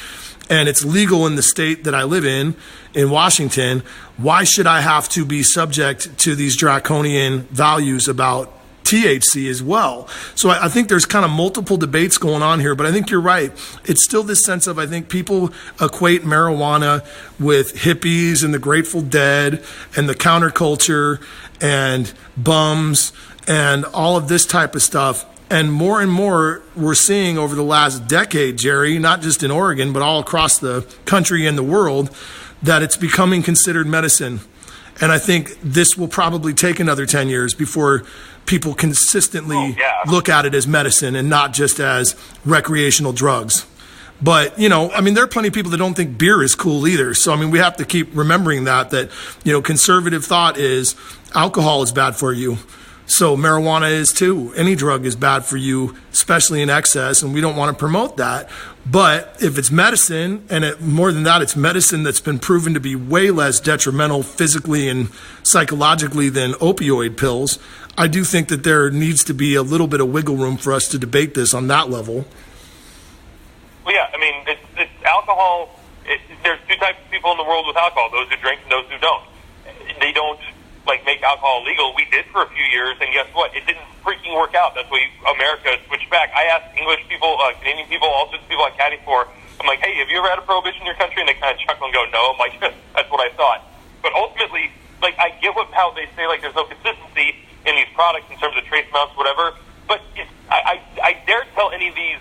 and it's legal in the state that I live in Washington. Why should I have to be subject to these draconian values about THC as well? So I think there's kind of multiple debates going on here, but I think you're right. It's still this sense of, I think people equate marijuana with hippies and the Grateful Dead and the counterculture and bums and all of this type of stuff. And more we're seeing over the last decade, Jerry, not just in Oregon, but all across the country and the world, that it's becoming considered medicine. And I think this will probably take another 10 years before people consistently look at it as medicine and not just as recreational drugs. But, there are plenty of people that don't think beer is cool either. So, we have to keep remembering that conservative thought is alcohol is bad for you. So marijuana is too. Any drug is bad for you, especially in excess, and we don't want to promote that. But if it's medicine, and more than that, it's medicine that's been proven to be way less detrimental physically and psychologically than opioid pills, I do think that there needs to be a little bit of wiggle room for us to debate this on that level. Well, yeah, it's alcohol. There's two types of people in the world with alcohol: those who drink and those who don't. They don't make alcohol legal. We did for a few years, and guess what? It didn't freaking work out. That's why America switched back. I asked English people, Canadian people, all sorts of people I caddy for. I'm like, hey, have you ever had a prohibition in your country? And they kind of chuckle and go, no. I'm like, that's what I thought. But ultimately, I get how they say there's no consistency in these products in terms of trace amounts, whatever. But I dare tell any of these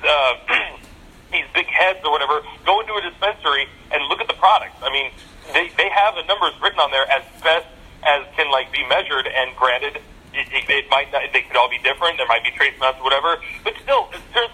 these big heads or whatever, go into a dispensary and look at the products. They have the numbers written on there as best as can be measured, and granted, it might not, they could all be different. There might be trace amounts or whatever, but still, in terms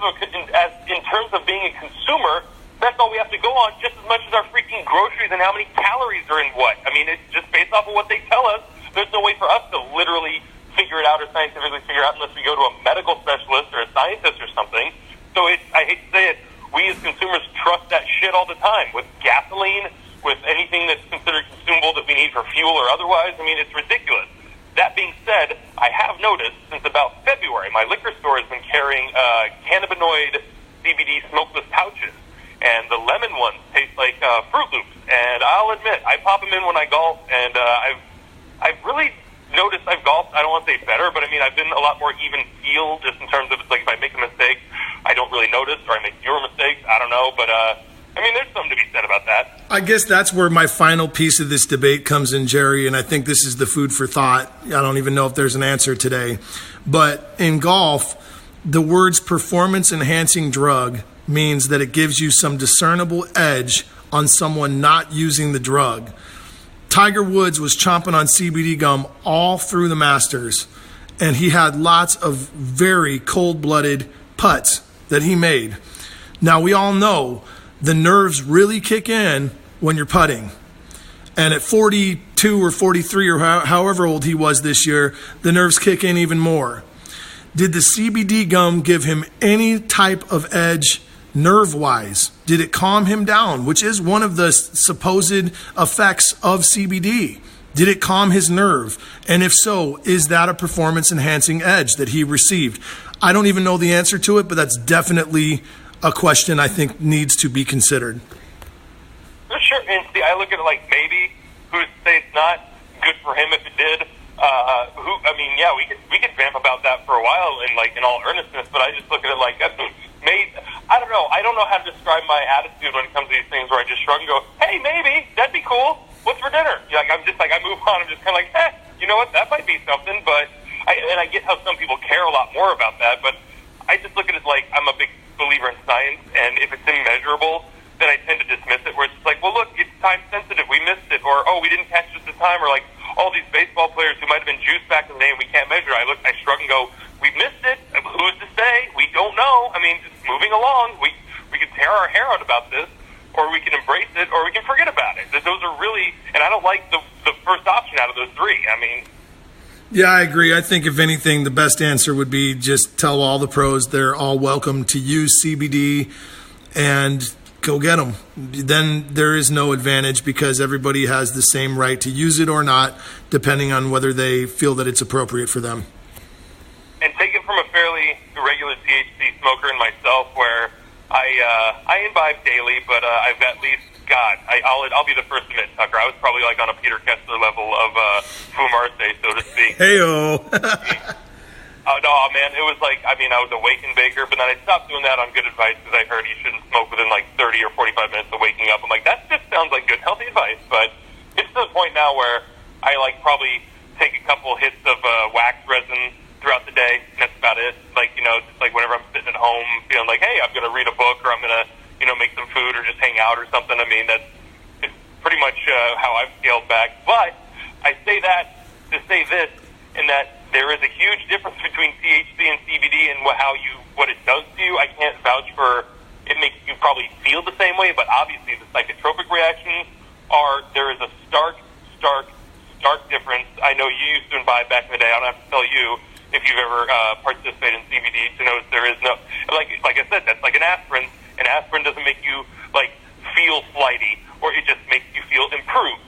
of being a consumer, that's all we have to go on, just as much as our freaking groceries and how many calories are in what. It's just based off of what they tell us. There's no way for us to literally figure it out or scientifically figure it out unless we go to a medical specialist or a scientist or something. So I hate to say it, we as consumers trust that shit all the time with gasoline, with anything that's considered consumable that we need for fuel or otherwise. It's ridiculous. That being said, I have noticed since about February, my liquor store has been carrying cannabinoid CBD smokeless pouches, and the lemon ones taste like Fruit Loops. And I'll admit, I pop them in when I golf, and I've really noticed I've golfed, I don't want to say better, but I've been a lot more even keel, just in terms of if I make a mistake, I don't really notice, or I make fewer mistakes. I don't know, but there's something to be said about that. I guess that's where my final piece of this debate comes in, Jerry, and I think this is the food for thought. I don't even know if there's an answer today. But in golf, the words performance-enhancing drug means that it gives you some discernible edge on someone not using the drug. Tiger Woods was chomping on CBD gum all through the Masters, and he had lots of very cold-blooded putts that he made. Now, we all know the nerves really kick in when you're putting. And at 42 or 43 or however old he was this year, the nerves kick in even more. Did the CBD gum give him any type of edge nerve-wise? Did it calm him down, which is one of the supposed effects of CBD? Did it calm his nerve? And if so, is that a performance-enhancing edge that he received? I don't even know the answer to it, but that's definitely a question I think needs to be considered. Sure, and see, I look at it like maybe, who's to say it's not good for him if it did, we could vamp about that for a while in all earnestness, but I just look at it like that's made. I don't know how to describe my attitude when it comes to these things where I just shrug and go, hey, maybe that'd be cool. What's for dinner? I move on. I'm just kind of like, you know what? That might be something, but I get how some people care a lot more about that, but I just look at it like I'm a big believer in science, and if it's immeasurable, then I tend to dismiss it, where it's like, well, look, it's time sensitive. We missed it, or, oh, we didn't catch it at the time, or like all these baseball players who might have been juiced back in the day and we can't measure. I shrug and go, we missed it. Who's to say? We don't know. I mean, just moving along. We can tear our hair out about this, or we can embrace it, or we can forget about it. Those are really, and I don't like the first option out of those three. I mean, yeah, I agree. I think if anything, the best answer would be just tell all the pros they're all welcome to use CBD and go get them. Then there is no advantage because everybody has the same right to use it or not, depending on whether they feel that it's appropriate for them. And take it from a fairly regular THC smoker in myself, where I imbibe daily, but I've at least, I'll be the first to admit, Tucker, I was probably like on a Peter Kessler level of fumarse, so to speak. Hey-o. No, man, it was like, I was a wake and baker, but then I stopped doing that on good advice because I heard you shouldn't smoke within like 30 or 45 minutes of waking up. I'm like, that just sounds like good, healthy advice, but it's to the point now where I probably take a couple hits of wax resin throughout the day, and that's about it. Just like whenever I'm sitting at home feeling like, hey, I'm going to read a book, or I'm going to, make some food, or just hang out or something. It's pretty much how I've scaled back. But I say that to say this, in that there is a huge difference between THC and CBD and what it does to you. I can't vouch for it makes you probably feel the same way, but obviously the psychotropic reactions there is a stark difference. I know you used to imbibe back in the day. I don't have to tell you if you've ever participated in CBD to know that there is no, like I said, that's like an aspirin. An aspirin doesn't make you feel flighty, or it just makes you feel improved.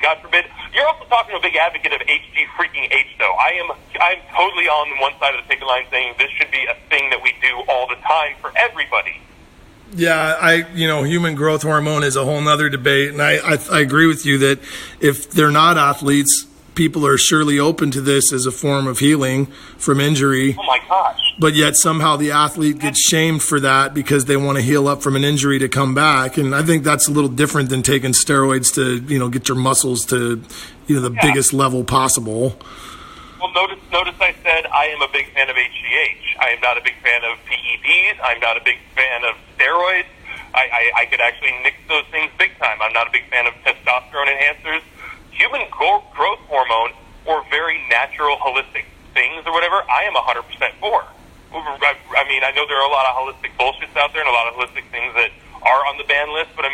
God forbid. You're also talking to a big advocate of HG freaking H, though. I'm totally on one side of the picket line saying this should be a thing that we do all the time for everybody. Yeah, human growth hormone is a whole nother debate, and I agree with you that if they're not athletes, people are surely open to this as a form of healing from injury. Oh my gosh. But yet somehow the athlete gets shamed for that because they want to heal up from an injury to come back. And I think that's a little different than taking steroids to, get your muscles to, the biggest level possible. Well, notice I said I am a big fan of HGH. I am not a big fan of PEDs. I'm not a big fan of steroids. I could actually nix those things big time. I'm not a big fan of testosterone enhancers. Human growth hormone, or very natural holistic things or whatever, I am 100% for. I know there are a lot of holistic bullshits out there and a lot of holistic things that are on the ban list, but like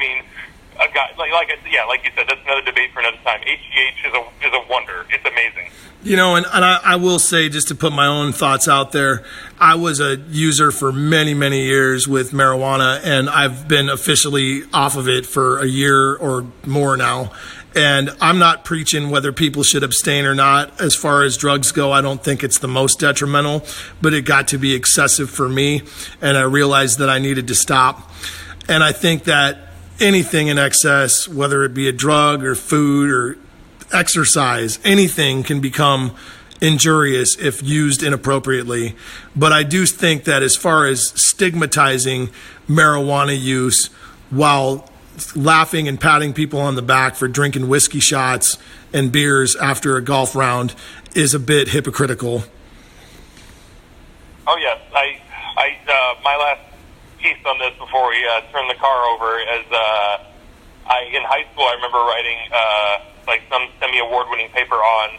you said, that's another debate for another time. HGH is a wonder. It's amazing. And I will say, just to put my own thoughts out there, I was a user for many, many years with marijuana, and I've been officially off of it for a year or more now. And I'm not preaching whether people should abstain or not. As far as drugs go, I don't think it's the most detrimental, but it got to be excessive for me, and I realized that I needed to stop. And I think that anything in excess, whether it be a drug or food or exercise, anything can become injurious if used inappropriately. But I do think that as far as stigmatizing marijuana use while laughing and patting people on the back for drinking whiskey shots and beers after a golf round is a bit hypocritical. Oh yes, my last piece on this before we turn the car over is in high school I remember writing some semi-award-winning paper on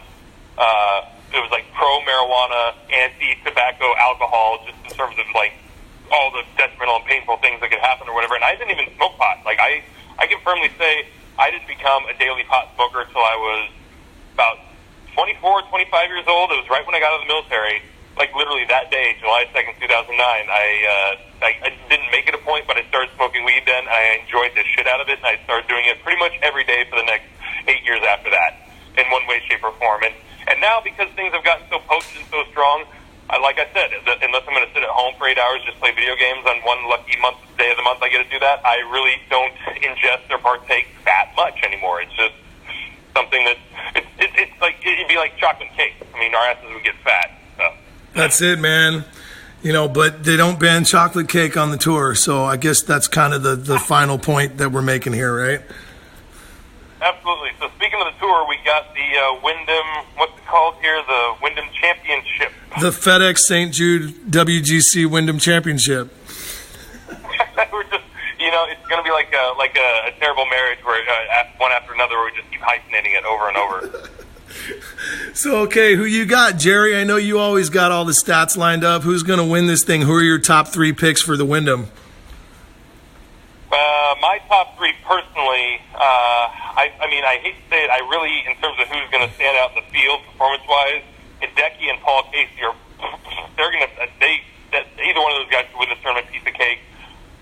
it was pro marijuana, anti-tobacco, alcohol, just in terms of all the detrimental and painful things that could happen or whatever. And I didn't even smoke pot. I can firmly say I didn't become a daily pot smoker until I was about 24, 25 years old. It was right when I got out of the military. Literally that day, July 2nd, 2009, I didn't make it a point, but I started smoking weed then. I enjoyed the shit out of it, and I started doing it pretty much every day for the next 8 years after that, in one way, shape, or form. And now, because things have gotten so potent and so strong, like I said, unless I'm going to sit at home for 8 hours, just play video games on one lucky day of the month I get to do that, I really don't ingest or partake that much anymore. It's just something that, it's like it'd be like chocolate cake. I mean, our asses would get fat. So. That's it, man. But they don't ban chocolate cake on the tour, so I guess that's kind of the final point that we're making here, right? Absolutely. So speaking of the tour, we got the Wyndham, what's it called here? The Wyndham Championship. The FedEx St. Jude WGC Wyndham Championship. We're just, it's going to be like a terrible marriage where one after another, where we just keep hyphenating it over and over. So, okay, who you got, Jerry? I know you always got all the stats lined up. Who's going to win this thing? Who are your top 3 picks for the Wyndham? My top 3 personally, I hate to say it, I really, in terms of who's going to stand out in the field performance-wise, Hideki and Paul Casey they're going to, either one of those guys could win the tournament piece of cake.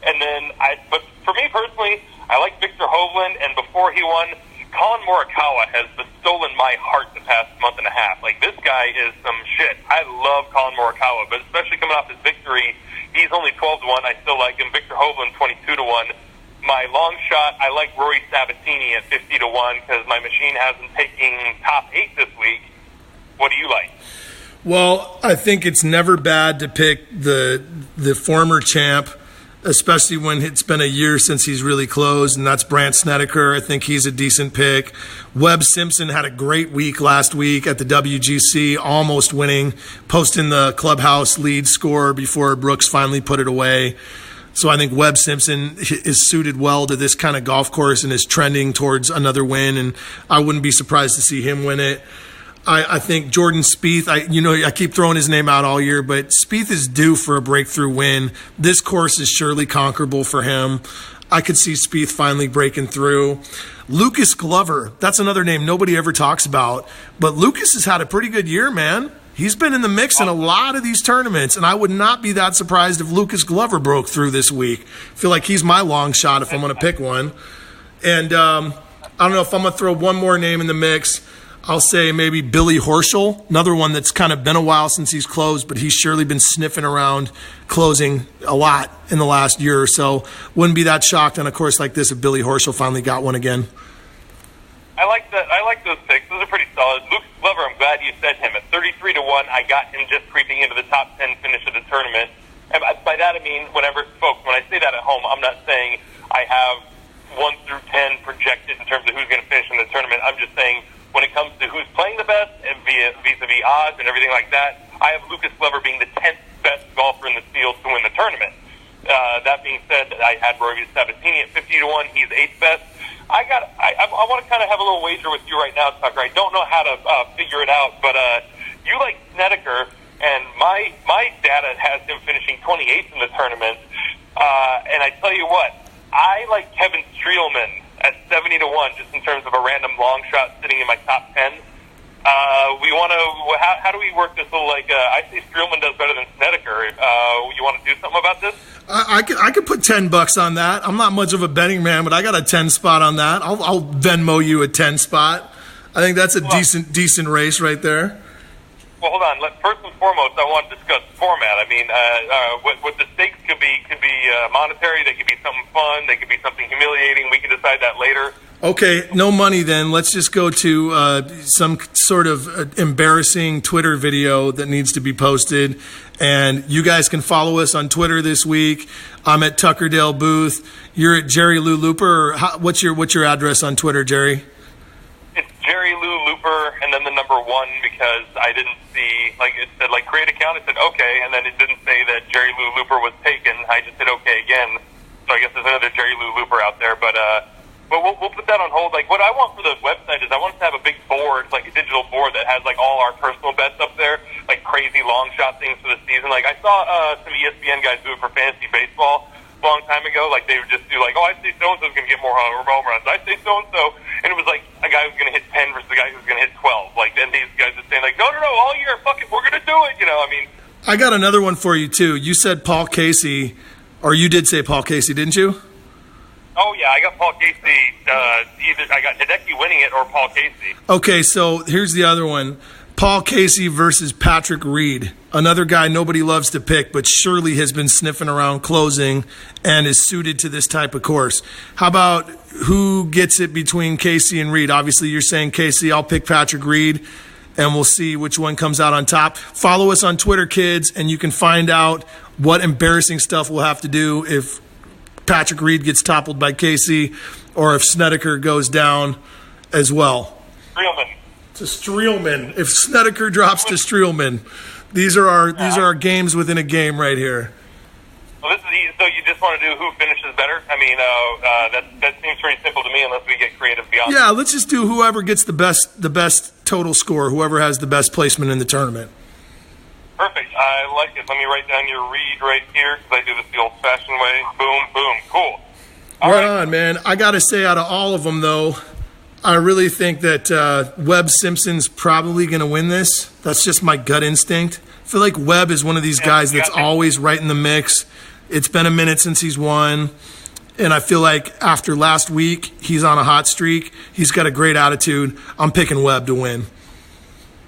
And then, but for me personally, I like Victor Hovland, and before he won, Colin Morikawa has stolen my heart the past month and a half. Like, this guy is some shit. I love Colin Morikawa, but especially coming off his victory, he's only 12-1. I still like him. Victor Hovland, 22-1. My long shot, I like Rory Sabatini at 50-1 because my machine hasn't taken top 8 this week. What do you like? Well, I think it's never bad to pick the former champ, especially when it's been a year since he's really closed, and that's Brandt Snedeker. I think he's a decent pick. Webb Simpson had a great week last week at the WGC, almost winning, posting the clubhouse lead score before Brooks finally put it away. So I think Webb Simpson is suited well to this kind of golf course and is trending towards another win, and I wouldn't be surprised to see him win it. I think Jordan Spieth, I keep throwing his name out all year, but Spieth is due for a breakthrough win. This course is surely conquerable for him. I could see Spieth finally breaking through. Lucas Glover, that's another name nobody ever talks about, but Lucas has had a pretty good year, man. He's been in the mix in a lot of these tournaments, and I would not be that surprised if Lucas Glover broke through this week. I feel like he's my long shot if I'm going to pick one. And I don't know if I'm going to throw one more name in the mix. I'll say maybe Billy Horschel, another one that's kind of been a while since he's closed, but he's surely been sniffing around closing a lot in the last year or so. Wouldn't be that shocked on a course like this if Billy Horschel finally got one again. I like that. I like those picks. Those are pretty solid. Lucas Glover, I'm glad you said him. At 33-1, I got him just creeping into the top 10 finish of the tournament. And by that I mean, when I say that at home, I'm not saying I have 1 through 10 projected in terms of who's going to finish in the tournament. I'm just saying, when it comes to who's playing the best and vis-a-vis odds and everything like that, I have Lucas Glover being the 10th best golfer in the field to win the tournament. That being said, I had Rory Sabatini at 50-1. He's 8th best. I want to kind of have a little wager with you right now, Tucker. I don't know how to figure it out, but you like Snedeker, and my data has him finishing 28th in the tournament. And I tell you what, I like Kevin Streelman at 70-1, just in terms of a random long shot sitting in my top 10. We want to. How do we work this little? I say Streelman does better than Snedeker. You want to do something about this? I could put $10 on that. I'm not much of a betting man, but I got a 10 spot on that. I'll Venmo you a 10 spot. I think that's a decent race right there. Well, hold on. First and foremost, I want to discuss format. I mean, what the stakes could be monetary. They could be something fun. They could be something humiliating. We can decide that later. Okay, no money then. Let's just go to some sort of embarrassing Twitter video that needs to be posted. And you guys can follow us on Twitter this week. I'm at Tuckerdale Booth. You're at Jerry Lou Looper. What's your address on Twitter, Jerry? It's Jerry Lou Looper and then the number 1 because I didn't see, it said, create account. It said, okay, and then it didn't say that Jerry Lou Looper was taken. I just said, okay, again. So I guess there's another Jerry Lou Looper out there. But we'll put that on hold. What I want for the website is I want us to have a big board, a digital board that has, all our personal bets up there, crazy long shot things for the season. I saw some ESPN guys do it for fantasy baseball a long time ago. They would just do, I say so-and-so's going to get more home runs. I say so-and-so. And it was a guy who's going to hit 10 versus a guy who's going to hit 12. And these guys are saying, no, all year, fuck it, we're going to do it. I got another one for you, too. You said Paul Casey, or you did say Paul Casey, didn't you? Oh, yeah, I got Paul Casey. Either I got Hideki winning it or Paul Casey. Okay, so here's the other one. Paul Casey versus Patrick Reed. Another guy nobody loves to pick, but surely has been sniffing around closing and is suited to this type of course. How about who gets it between Casey and Reed? Obviously, you're saying Casey. I'll pick Patrick Reed, and we'll see which one comes out on top. Follow us on Twitter, kids, and you can find out what embarrassing stuff we'll have to do if Patrick Reed gets toppled by Casey or if Snedeker goes down as well. Streelman. To Streelman. If Snedeker drops to Streelman. These are our games within a game right here. Well, this is easy. So you just want to do who finishes better? I mean, that seems pretty simple to me unless we get creative beyond. Yeah, let's just do whoever gets the best total score, whoever has the best placement in the tournament. Perfect. I like it. Let me write down your read right here because I do this the old-fashioned way. Boom, boom. Cool. All right on, man. I got to say, out of all of them, though, I really think that Webb Simpson's probably going to win this. That's just my gut instinct. I feel like Webb is one of these guys that's always right in the mix. It's been a minute since he's won, and I feel like after last week, he's on a hot streak. He's got a great attitude. I'm picking Webb to win.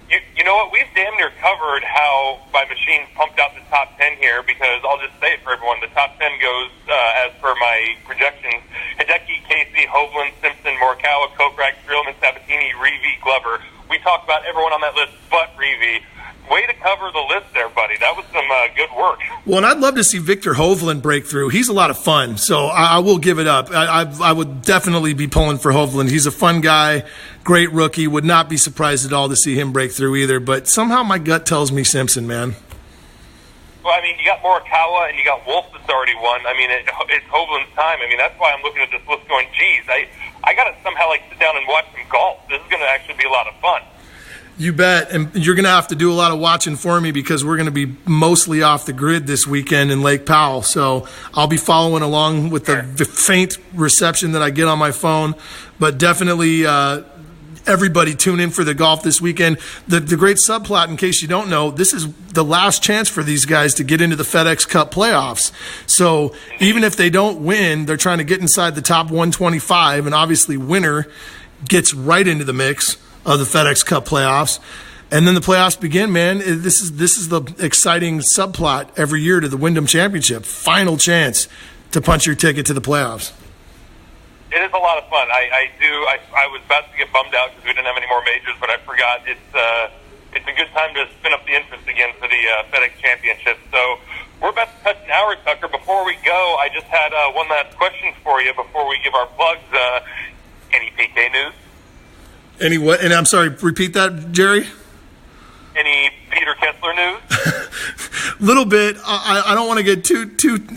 You know what? We've damn near covered how my machine pumped out the top 10 here because I'll just say it for everyone. The top 10 goes, as per my projections, Hideki, Casey, Hovland, Simpson, Morikawa, Kokrak, Streelman, Sabatini, Reeve, Glover. We talked about everyone on that list but Reeve. Way to cover the list there, buddy. That was some good work. Well, and I'd love to see Victor Hovland break through. He's a lot of fun, so I will give it up. I would definitely be pulling for Hovland. He's a fun guy, great rookie. Would not be surprised at all to see him break through either, but somehow my gut tells me Simpson, man. Well, I mean, you got Morikawa and you got Wolf that's already won. I mean, it's Hovland's time. I mean, that's why I'm looking at this list going, geez, I got to somehow sit down and watch some golf. This is going to actually be a lot of fun. You bet, and you're going to have to do a lot of watching for me because we're going to be mostly off the grid this weekend in Lake Powell. So I'll be following along with the faint reception that I get on my phone. But definitely everybody tune in for the golf this weekend. The great subplot, in case you don't know, this is the last chance for these guys to get into the FedEx Cup playoffs. So even if they don't win, they're trying to get inside the top 125, and obviously winner gets right into the mix of the FedEx Cup playoffs. And then the playoffs begin, man. This is the exciting subplot every year to the Wyndham Championship. Final chance to punch your ticket to the playoffs. It is a lot of fun. I was about to get bummed out because we didn't have any more majors, but I forgot it's a good time to spin up the interest again for the FedEx Championship. So we're about to touch an hour, Tucker. Before we go, I just had one last question for you before we give our plugs. Any PK news? Any what? And I'm sorry, repeat that, Jerry? Any Peter Kessler news? Little bit. I don't want to get too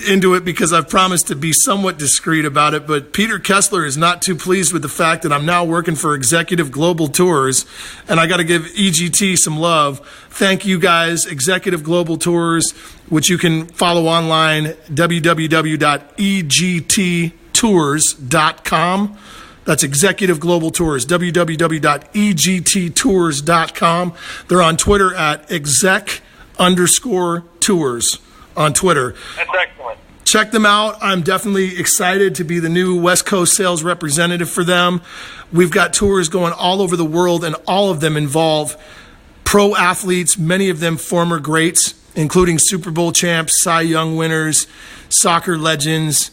into it because I've promised to be somewhat discreet about it, but Peter Kessler is not too pleased with the fact that I'm now working for Executive Global Tours, and I got to give EGT some love. Thank you guys, Executive Global Tours, which you can follow online, www.egttours.com. That's Executive Global Tours, www.egttours.com. They're on Twitter at exec_tours on Twitter. That's excellent. Check them out. I'm definitely excited to be the new West Coast sales representative for them. We've got tours going all over the world, and all of them involve pro athletes, many of them former greats, including Super Bowl champs, Cy Young winners, soccer legends,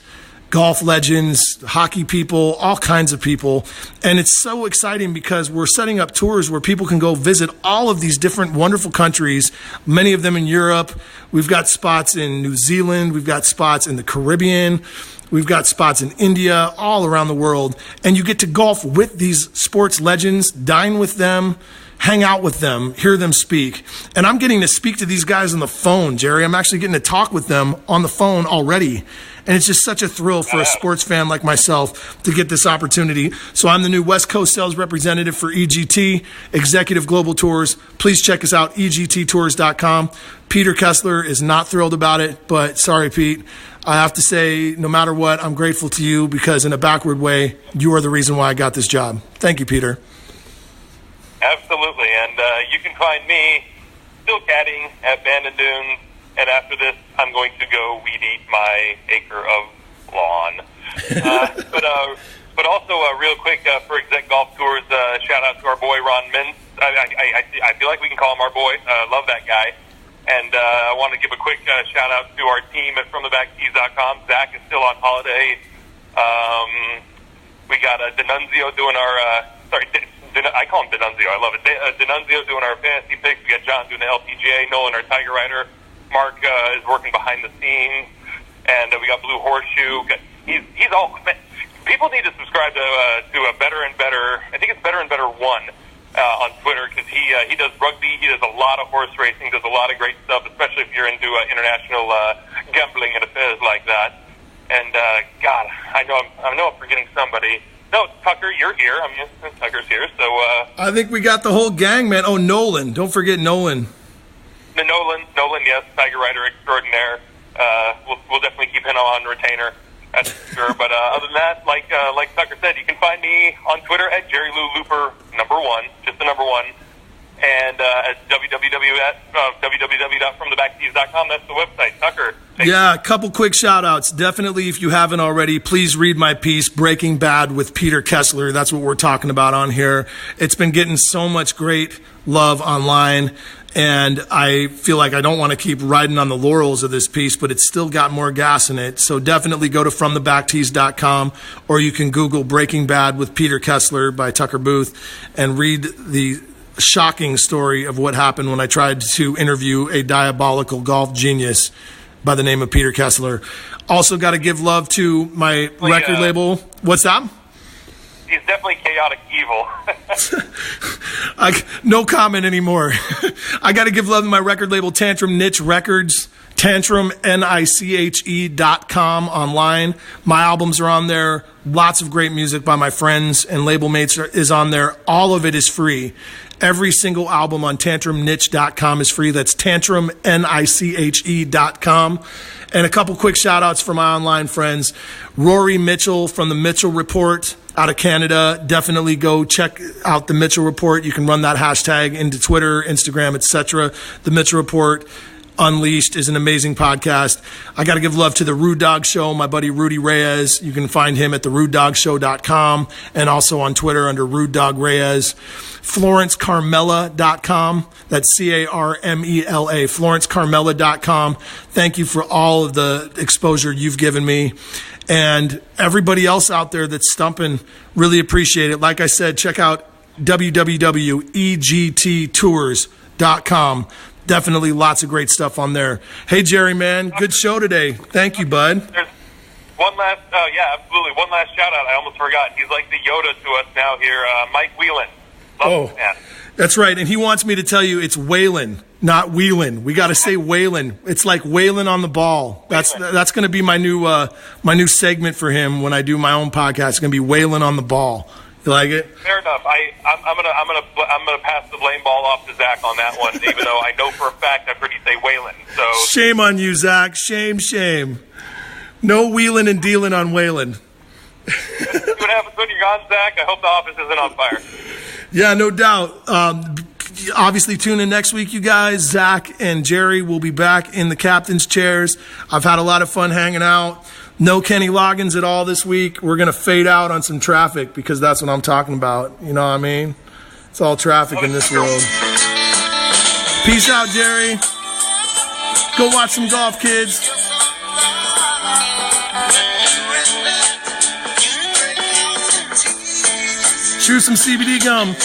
golf legends, hockey people, all kinds of people. And it's so exciting because we're setting up tours where people can go visit all of these different wonderful countries, many of them in Europe. We've got spots in New Zealand. We've got spots in the Caribbean. We've got spots in India, all around the world. And you get to golf with these sports legends, dine with them, hang out with them, hear them speak. And I'm getting to speak to these guys on the phone, Jerry. I'm actually getting to talk with them on the phone already. And it's just such a thrill for a sports fan like myself to get this opportunity. So I'm the new West Coast sales representative for EGT, Executive Global Tours. Please check us out, egttours.com. Peter Kessler is not thrilled about it, but sorry, Pete. I have to say, no matter what, I'm grateful to you because in a backward way, you are the reason why I got this job. Thank you, Peter. Absolutely. And you can find me still caddying at Bandon Dunes. And after this, I'm going to go weed eat my acre of lawn. But also, real quick, for Exec Golf Tours, shout out to our boy Ron Mintz. I feel like we can call him our boy. Love that guy. And I want to give a quick shout out to our team at FromTheBackTees.com. Zack is still on holiday. We got Denunzio doing our I call him Denunzio. I love it. Denunzio doing our fantasy picks. We got John doing the LPGA. Nolan, our Tiger Rider. Mark is working behind the scenes. And we got Blue Horseshoe. He's all. People need to subscribe to a Better and Better. I think it's Better and Better 1 on Twitter, because he does rugby. He does a lot of horse racing. Does a lot of great stuff, especially if you're into international gambling and affairs like that. And God, I know I'm forgetting somebody. No, Tucker, you're here. I mean, Tucker's here. So I think we got the whole gang, man. Oh, Nolan. Don't forget Nolan. Nolan, yes, Tiger Rider extraordinaire. We'll definitely keep him on retainer, that's for sure. But other than that, like Tucker said, you can find me on Twitter at JerryLouLooper, #1, just the #1, and at www.fromthebacktees.com. That's the website. Tucker. Yeah, a couple quick shout-outs. Definitely, if you haven't already, please read my piece, Breaking Bad with Peter Kessler. That's what we're talking about on here. It's been getting so much great love online, and I feel like I don't want to keep riding on the laurels of this piece, but it's still got more gas in it. So definitely go to FromTheBackTees.com, or you can Google Breaking Bad with Peter Kessler by Tucker Booth and read the shocking story of what happened when I tried to interview a diabolical golf genius by the name of Peter Kessler. Also got to give love to my record label. What's that? He's definitely chaotic evil. No comment anymore. I got to give love to my record label, Tantrum Niche Records, TantrumNiche.com online. My albums are on there. Lots of great music by my friends and label mates is on there. All of it is free. Every single album on TantrumNiche.com is free. That's TantrumNiche.com. And a couple quick shout-outs for my online friends. Rory Mitchell from the Mitchell Report out of Canada. Definitely go check out the Mitchell Report. You can run that hashtag into Twitter, Instagram, etc. The Mitchell Report Unleashed is an amazing podcast. I got to give love to the Rude Dog Show, my buddy Rudy Reyes. You can find him at therudedogshow.com and also on Twitter under Rude Dog Reyes. FlorenceCarmela.com. That's CARMELA. FlorenceCarmela.com. Thank you for all of the exposure you've given me. And everybody else out there that's stumping, really appreciate it. Like I said, check out www.egttours.com. Definitely lots of great stuff on there. Hey, Jerry, man, good show today. Thank you, bud. There's one last, absolutely. One last shout out. I almost forgot. He's like the Yoda to us now here. Mike Whelan. Love him, man. That's right. And he wants me to tell you it's Whalen, not Whelan. We got to say Whalen. It's like Whalen on the ball. That's going to be my new segment for him when I do my own podcast. It's going to be Whalen on the ball. You like it? Fair enough. I'm gonna pass the blame ball off to Zack on that one, even though I know for a fact I've heard you say Whalen. So shame on you, Zack. Shame. No wheeling and dealing on Whalen. See what happens when you're gone, Zack. I hope the office isn't on fire. Yeah, no doubt. Obviously, tune in next week, you guys. Zack and Jerry will be back in the captain's chairs. I've had a lot of fun hanging out. No Kenny Loggins at all this week. We're going to fade out on some traffic because that's what I'm talking about. You know what I mean? It's all traffic in this world. Peace out, Jerry. Go watch some golf, kids. Chew some CBD gum.